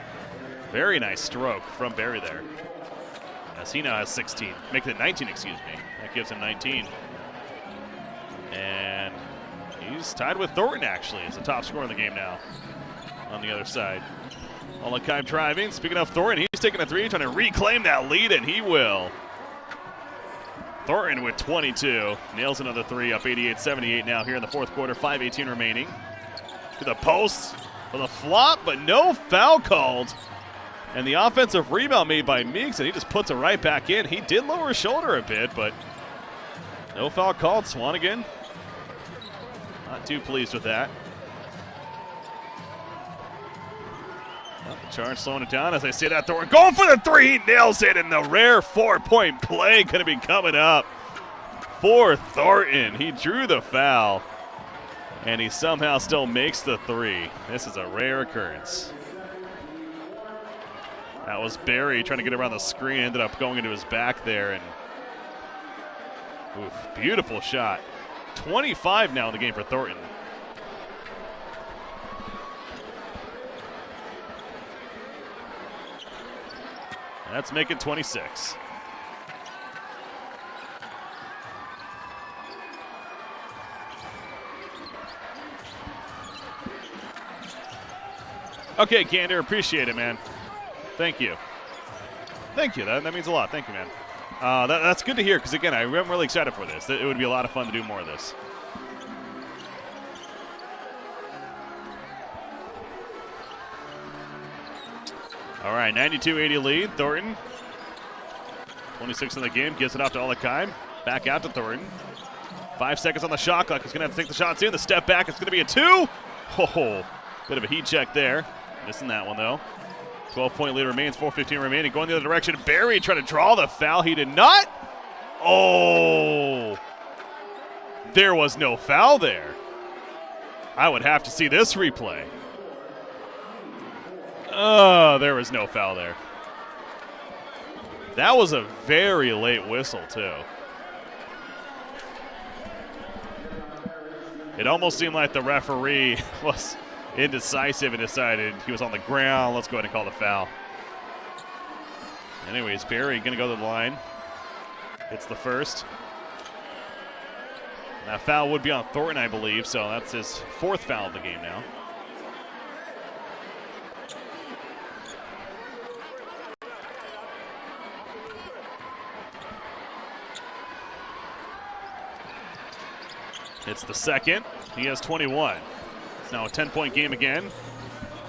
Speaker 1: Very nice stroke from Barry there. As he now has 16, making it 19, excuse me. That gives him 19. And he's tied with Thornton, actually, as the top scorer in the game now on the other side. Olakime driving. Speaking of Thornton, he's taking a three, trying to reclaim that lead, and he will. Thornton with 22. Nails another three, up 88-78 now here in the fourth quarter. 5:18 remaining. To the post for the flop, but no foul called. And the offensive rebound made by Meeks, and he just puts it right back in. He did lower his shoulder a bit, but no foul called. Swanigan not too pleased with that. Well, the Charge slowing it down as I see that Thornton going for the three. He nails it, and the rare 4-point play going to be coming up for Thornton. He drew the foul, and he somehow still makes the three. This is a rare occurrence. That was Barry trying to get around the screen, ended up going into his back there, and oof, beautiful shot. 25 now in the game for Thornton. That's making 26. Okay, Gander, appreciate it, man. Thank you. Thank you. That means a lot. Thank you, man. That's good to hear because, again, I'm really excited for this. It would be a lot of fun to do more of this. All right, 92-80 lead. Thornton, 26 in the game, gives it off to Olakime. Back out to Thornton. 5 seconds on the shot clock. He's going to have to take the shot soon. The step back, it's going to be a two. Oh, bit of a heat check there. Missing that one, though. 12-point lead remains, 4:15 remaining. Going the other direction. Barry trying to draw the foul. He did not. Oh, there was no foul there. I would have to see this replay. Oh, there was no foul there. That was a very late whistle, too. It almost seemed like the referee was indecisive and decided he was on the ground. Let's go ahead and call the foul. Anyways, Barry going to go to the line. Hits the first. That foul would be on Thornton, I believe, so that's his fourth foul of the game now. It's the second. He has 21. It's now a 10-point game again.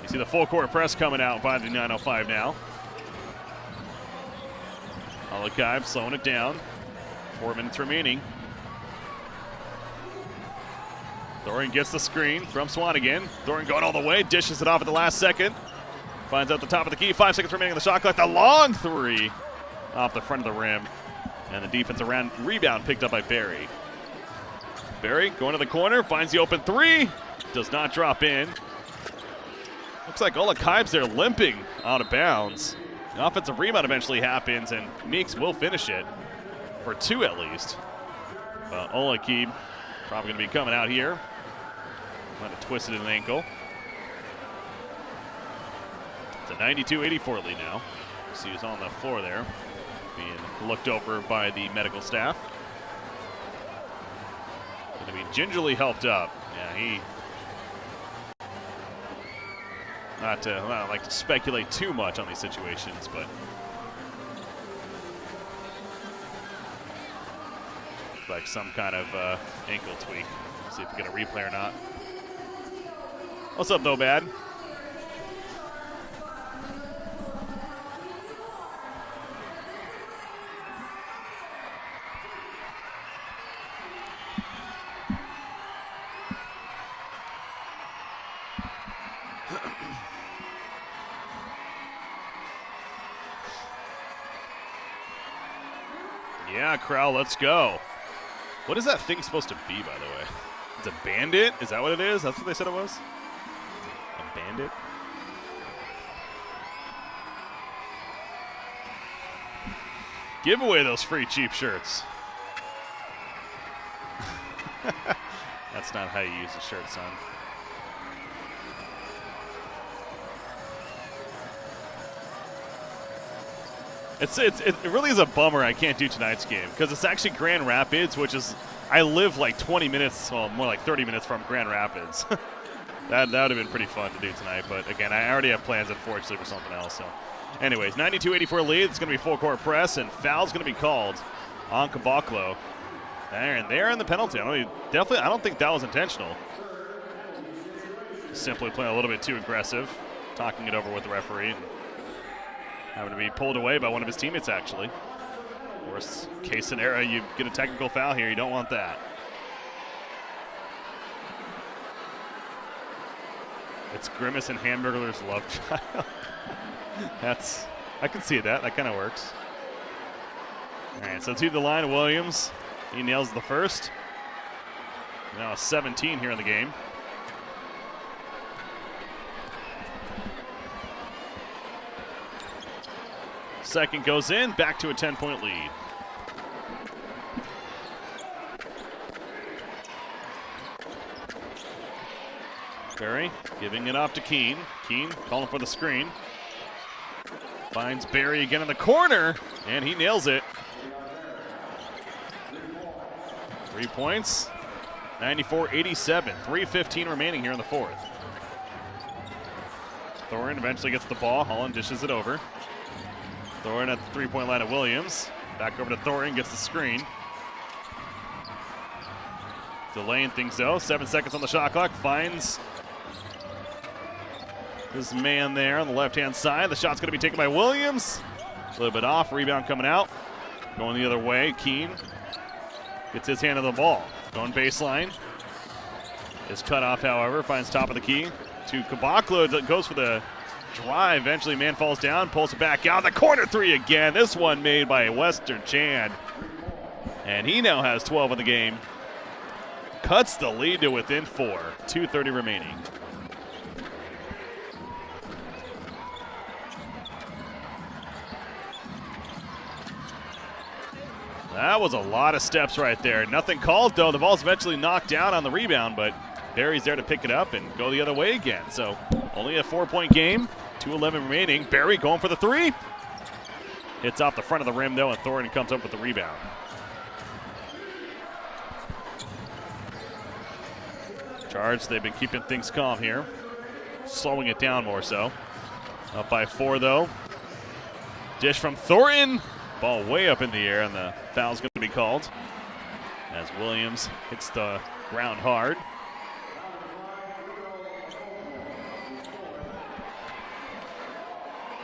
Speaker 1: You see the full court press coming out by the 905 now. Olakime slowing it down. 4 minutes remaining. Thornton gets the screen from Swanigan. Thornton going all the way, dishes it off at the last second. Finds out the top of the key. 5 seconds remaining on the shot clock. The long three off the front of the rim. And the defense around rebound picked up by Barry. Barry going to the corner, finds the open three. Does not drop in. Looks like Olakime's there limping out of bounds. The offensive rebound eventually happens, and Meeks will finish it for two at least. Olakime probably going to be coming out here. Might have twisted an ankle. It's a 92-84 lead now. See who's on the floor there, being looked over by the medical staff. Going to be gingerly helped up. Yeah, he. Not like to speculate too much on these situations, but like some kind of ankle tweak. See if we get a replay or not. What's up, though, Bad? Yeah, Crowell, let's go. What is that thing supposed to be, by the way? It's a bandit? Is that what it is? That's what they said it was? A bandit? Give away those free cheap shirts. That's not how you use a shirt, son. It really is a bummer I can't do tonight's game because it's actually Grand Rapids, which is, I live like 20 minutes, well, more like 30 minutes from Grand Rapids. that would have been pretty fun to do tonight, but again, I already have plans, unfortunately, for something else. So, anyways, 92-84 lead. It's going to be full court press, and foul's going to be called on Caboclo. And they're in the penalty. I don't think that was intentional. Simply playing a little bit too aggressive, talking it over with the referee. Having to be pulled away by one of his teammates, actually. Worst case scenario, you get a technical foul here. You don't want that. It's Grimace and Hamburger's love child. I can see that. That kind of works. All right, so to the line, Williams. He nails the first. Now a 17 here in the game. Second goes in, back to a 10-point lead. Barry giving it off to Keene. Keene calling for the screen. Finds Barry again in the corner, and he nails it. 3 points, 94-87, 3:15 remaining here in the fourth. Thorin eventually gets the ball. Holland dishes it over. Thorin at the three-point line of Williams. Back over to Thorin, gets the screen. Delaying things though. 7 seconds on the shot clock. Finds his man there on the left-hand side. The shot's going to be taken by Williams. A little bit off. Rebound coming out. Going the other way. Keene gets his hand on the ball. Going baseline. Is cut off, however. Finds top of the key to Caboclo. Goes for the drive. Eventually, man falls down. Pulls it back out. The corner three again. This one made by Western Chan. And he now has 12 in the game. Cuts the lead to within 4. 2:30 remaining. That was a lot of steps right there. Nothing called, though. The ball's eventually knocked down on the rebound, but Barry's there to pick it up and go the other way again. So only a 4-point game, 2:11 remaining. Barry going for the three. Hits off the front of the rim, though, and Thorin comes up with the rebound. Charge, they've been keeping things calm here. Slowing it down more so. Up by 4, though. Dish from Thorin. Ball way up in the air, and the foul's going to be called as Williams hits the ground hard.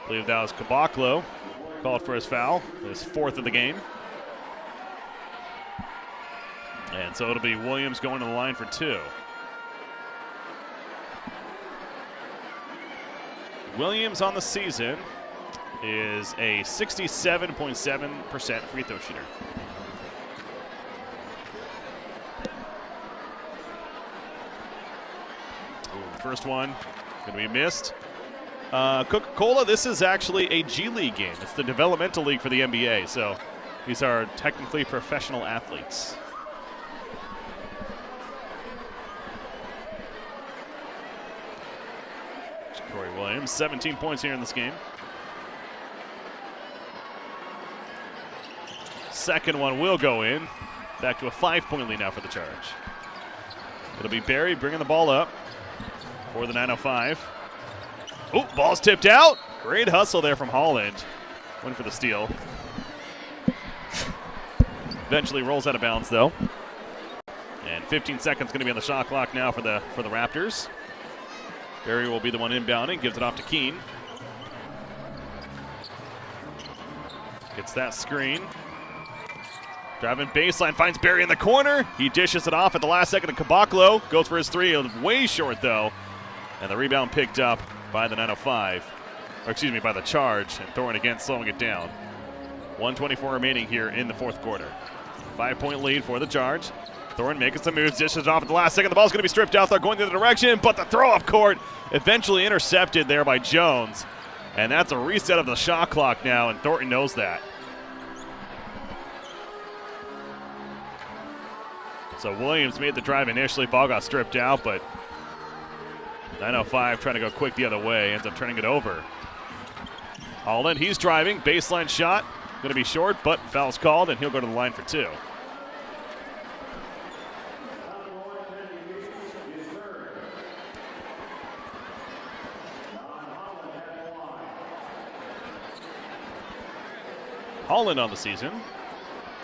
Speaker 1: I believe that was Caboclo called for his foul, his 4th of the game. And so it'll be Williams going to the line for 2. Williams on the season is a 67.7% free throw shooter. Ooh, first one going to be missed. Coca-Cola, this is actually a G League game. It's the developmental league for the NBA, so these are technically professional athletes. Corey Williams, 17 points here in this game. Second one will go in. Back to a 5-point lead now for the Charge. It'll be Barry bringing the ball up for the 9:05. Oh, ball's tipped out. Great hustle there from Holland. Went for the steal. Eventually rolls out of bounds, though. And 15 seconds going to be on the shot clock now for the Raptors. Barry will be the one inbounding. Gives it off to Keene. Gets that screen. Driving baseline, finds Barry in the corner. He dishes it off at the last second to Caboclo. Goes for his three, way short though. And the rebound picked up by the 9:05. Or excuse me, by the Charge. And Thorin again slowing it down. 1:24 remaining here in the fourth quarter. 5-point lead for the Charge. Thornton making some moves, dishes off at the last second. The ball's going to be stripped out. They're going the other direction, but the throw up court eventually intercepted there by Jones. And that's a reset of the shot clock now, and Thornton knows that. So Williams made the drive initially. Ball got stripped out, but 9:05 trying to go quick the other way. Ends up turning it over. Holland, he's driving. Baseline shot. Going to be short, but foul's called, and he'll go to the line for 2. Holland on the season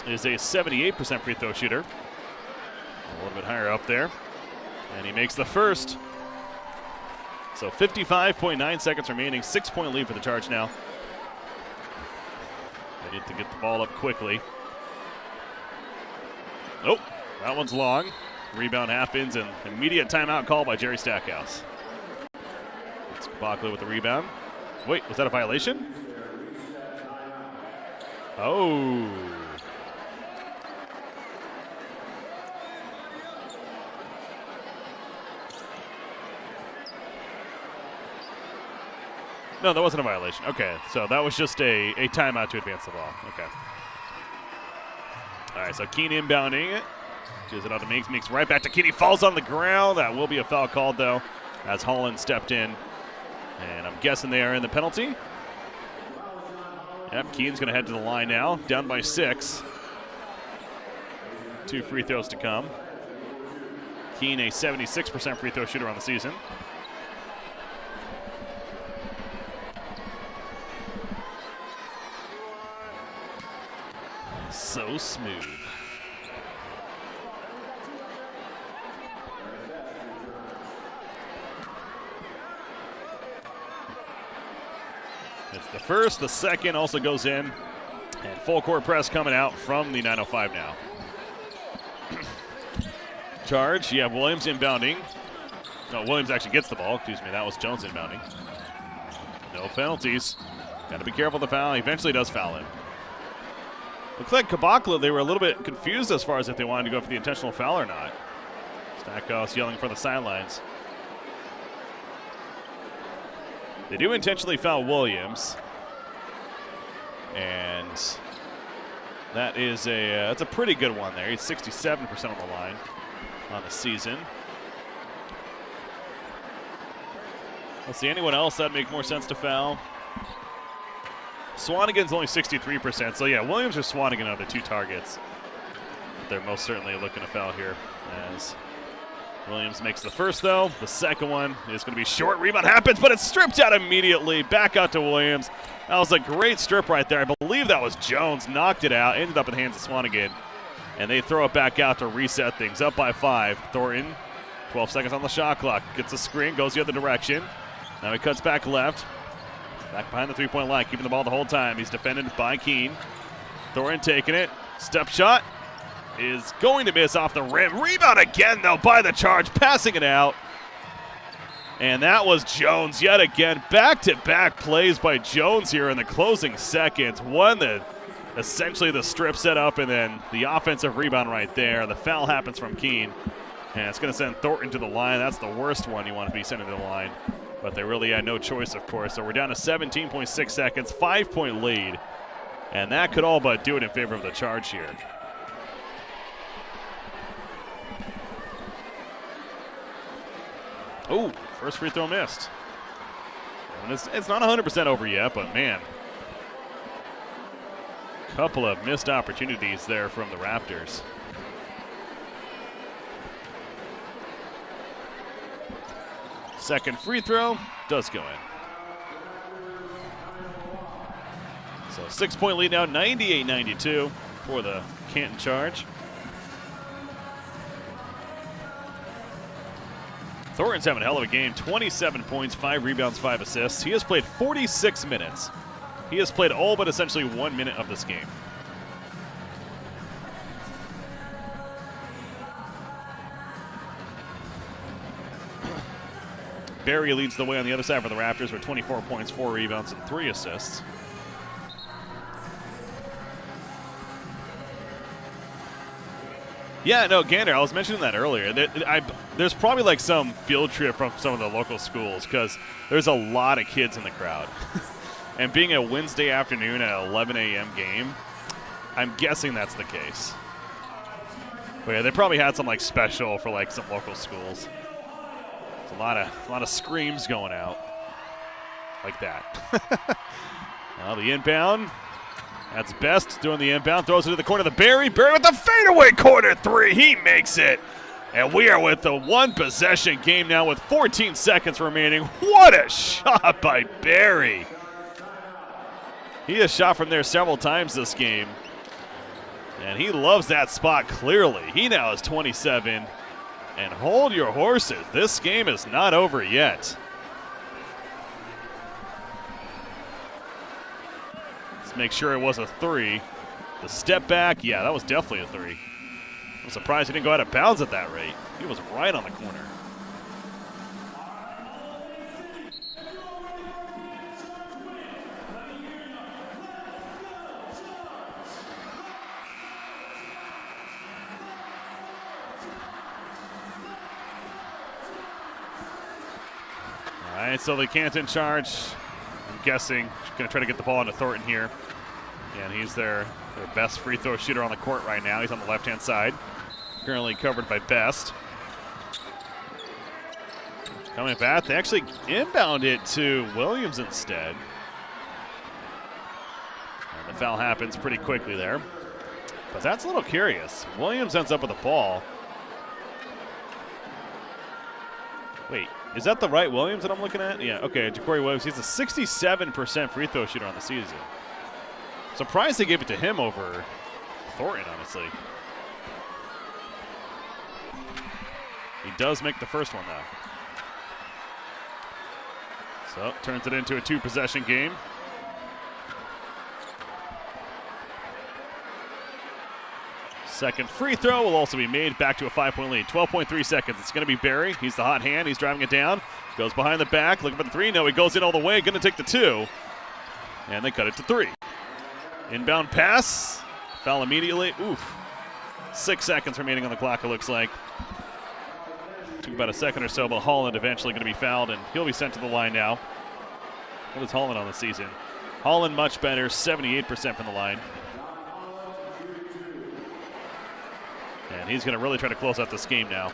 Speaker 1: is a 78% free throw shooter. A little bit higher up there. And he makes the first. So 55.9 seconds remaining. 6-point lead for the Charge now. They need to get the ball up quickly. Nope, that one's long. Rebound happens, and immediate timeout call by Jerry Stackhouse. It's Kabakla with the rebound. Wait, was that a violation? Oh. No, that wasn't a violation. Okay, so that was just a timeout to advance the ball. Okay. All right, so Keene inbounding it. Gives it out to Meeks. Meeks right back to Keene. He falls on the ground. That will be a foul called, though, as Holland stepped in. And I'm guessing they are in the penalty. Yep, Keene's going to head to the line now. Down by 6. 2 free throws to come. Keene, a 76% free throw shooter on the season. So smooth. It's the first, the second also goes in. And full court press coming out from the 9:05 now. Charge, you have Williams inbounding. No, Williams actually gets the ball, excuse me. That was Jones inbounding. No penalties. Got to be careful of the foul. He eventually does foul him. Looks like Kabakla, they were a little bit confused as far as if they wanted to go for the intentional foul or not. Stackhouse yelling from the sidelines. They do intentionally foul Williams. And that is that's a pretty good one there. He's 67% on the line on the season. Let's see, anyone else that'd make more sense to foul? Swanigan's only 63%, so yeah, Williams or Swanigan are the 2 targets. They're most certainly looking to foul here as Williams makes the first, though. The second one is going to be short. Rebound happens, but it's stripped out immediately. Back out to Williams. That was a great strip right there. I believe that was Jones. Knocked it out. Ended up in the hands of Swanigan. And they throw it back out to reset things. Up by 5. Thornton, 12 seconds on the shot clock. Gets a screen, goes the other direction. Now he cuts back left. Back behind the three-point line, keeping the ball the whole time. He's defended by Keene. Thornton taking it. Step shot is going to miss off the rim. Rebound again, though, by the Charge, passing it out. And that was Jones yet again. Back-to-back plays by Jones here in the closing seconds. One, essentially the strip set up, and then the offensive rebound right there. The foul happens from Keene, and it's going to send Thornton to the line. That's the worst one you want to be sending to the line. But they really had no choice, of course. So we're down to 17.6 seconds, 5-point lead. And that could all but do it in favor of the Charge here. Oh, first free throw missed. And it's not 100% over yet, but man. Couple of missed opportunities there from the Raptors. Second free throw does go in. So 6-point lead now, 98-92 for the Canton Charge. Thornton's having a hell of a game. 27 points, 5 rebounds, 5 assists. He has played 46 minutes. He has played all but essentially 1 minute of this game. Barry leads the way on the other side for the Raptors with 24 points, 4 rebounds, and 3 assists. Yeah, no, Gander, I was mentioning that earlier. There's probably like some field trip from some of the local schools because there's a lot of kids in the crowd. And being a Wednesday afternoon at 11 a.m. game, I'm guessing that's the case. But yeah, they probably had some like special for like some local schools. There's a lot of screams going out like that. Now the inbound. That's Best doing the inbound. Throws it to the corner of the Barry. Barry with the fadeaway corner three. He makes it. And we are with the one-possession game now with 14 seconds remaining. What a shot by Barry. He has shot from there several times this game. And he loves that spot clearly. He now has 27. And hold your horses. This game is not over yet. Let's make sure it was a three. The step back, yeah, that was definitely a three. I'm surprised he didn't go out of bounds at that rate. He was right on the corner. All right, so the Canton charge, I'm guessing, going to try to get the ball into Thornton here. And he's their best free throw shooter on the court right now. He's on the left-hand side, currently covered by Best. Coming back, they actually inbound it to Williams instead. And the foul happens pretty quickly there. But that's a little curious. Williams ends up with the ball. Wait, is that the right Williams that I'm looking at? Yeah, okay, Ja'Cory Williams. He's a 67% free throw shooter on the season. Surprised they gave it to him over Thornton, honestly. He does make the first one, though. So, turns it into a two-possession game. Second free throw will also be made, back to a 5-point lead. 12.3 seconds. It's going to be Barry. He's the hot hand. He's driving it down. Goes behind the back, looking for the three. No, he goes in all the way. Going to take the two. And they cut it to three. Inbound pass. Foul immediately. Oof. 6 seconds remaining on the clock, it looks like. Took about a second or so, but Holland eventually going to be fouled, and he'll be sent to the line now. What is Holland on the season? Holland much better, 78% from the line. And he's going to really try to close out this game now.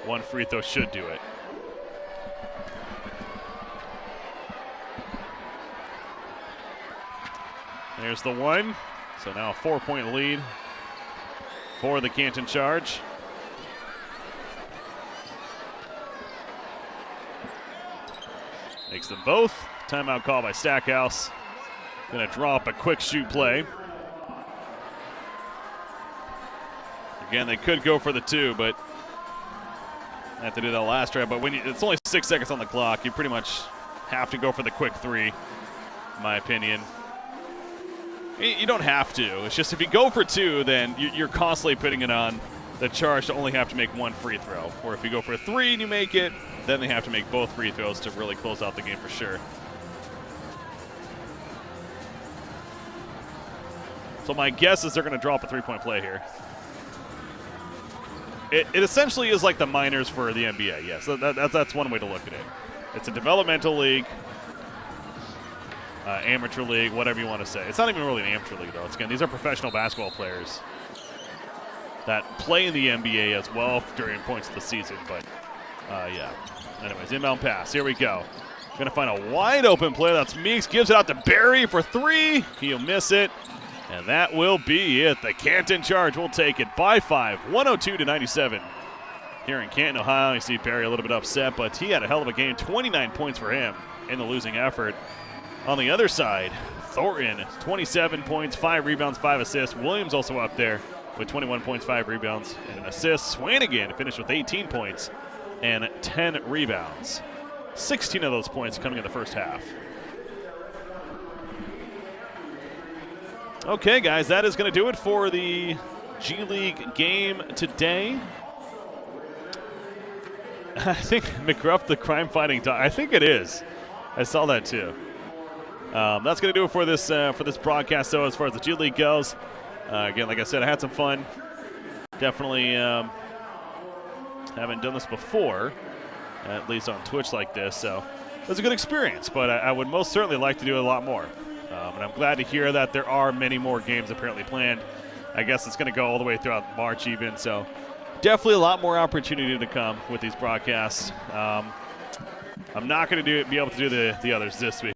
Speaker 1: One free throw should do it. There's the one. So now a 4-point lead for the Canton Charge. Makes them both. Timeout call by Stackhouse. Going to draw up a quick shoot play. Again, they could go for the two, but they have to do that last drive. But when it's only 6 seconds on the clock, you pretty much have to go for the quick three, in my opinion. You don't have to. It's just if you go for two, then you're constantly putting it on the Charge to only have to make one free throw. Or if you go for a three and you make it, then they have to make both free throws to really close out the game for sure. So my guess is they're going to drop a three-point play here. It essentially is like the minors for the NBA, yes. That's one way to look at it. It's a developmental league. Amateur league, whatever you want to say. It's not even really an amateur league, though. These are professional basketball players that play in the NBA as well during points of the season. But, yeah. Anyways, inbound pass. Here we go. Going to find a wide-open play. That's Meeks. Gives it out to Barry for three. He'll miss it. And that will be it. The Canton Charge will take it by 5, 102-97. Here in Canton, Ohio, you see Barry a little bit upset, but he had a hell of a game. 29 points for him in the losing effort. On the other side, Thornton, 27 points, 5 rebounds, 5 assists. Williams also up there with 21 points, 5 rebounds, and an assist. Swanigan finished with 18 points and 10 rebounds. 16 of those points coming in the first half. Okay, guys, that is going to do it for the G League game today. I think McGruff, the crime-fighting dog. I think it is. I saw that too. That's going to do it for this broadcast, though, as far as the G League goes. Again, like I said, I had some fun. Definitely haven't done this before, at least on Twitch like this, so it was a good experience, but I would most certainly like to do a lot more. And I'm glad to hear that there are many more games apparently planned. I guess it's going to go all the way throughout March even, so definitely a lot more opportunity to come with these broadcasts. I'm not going to be able to do the others this week.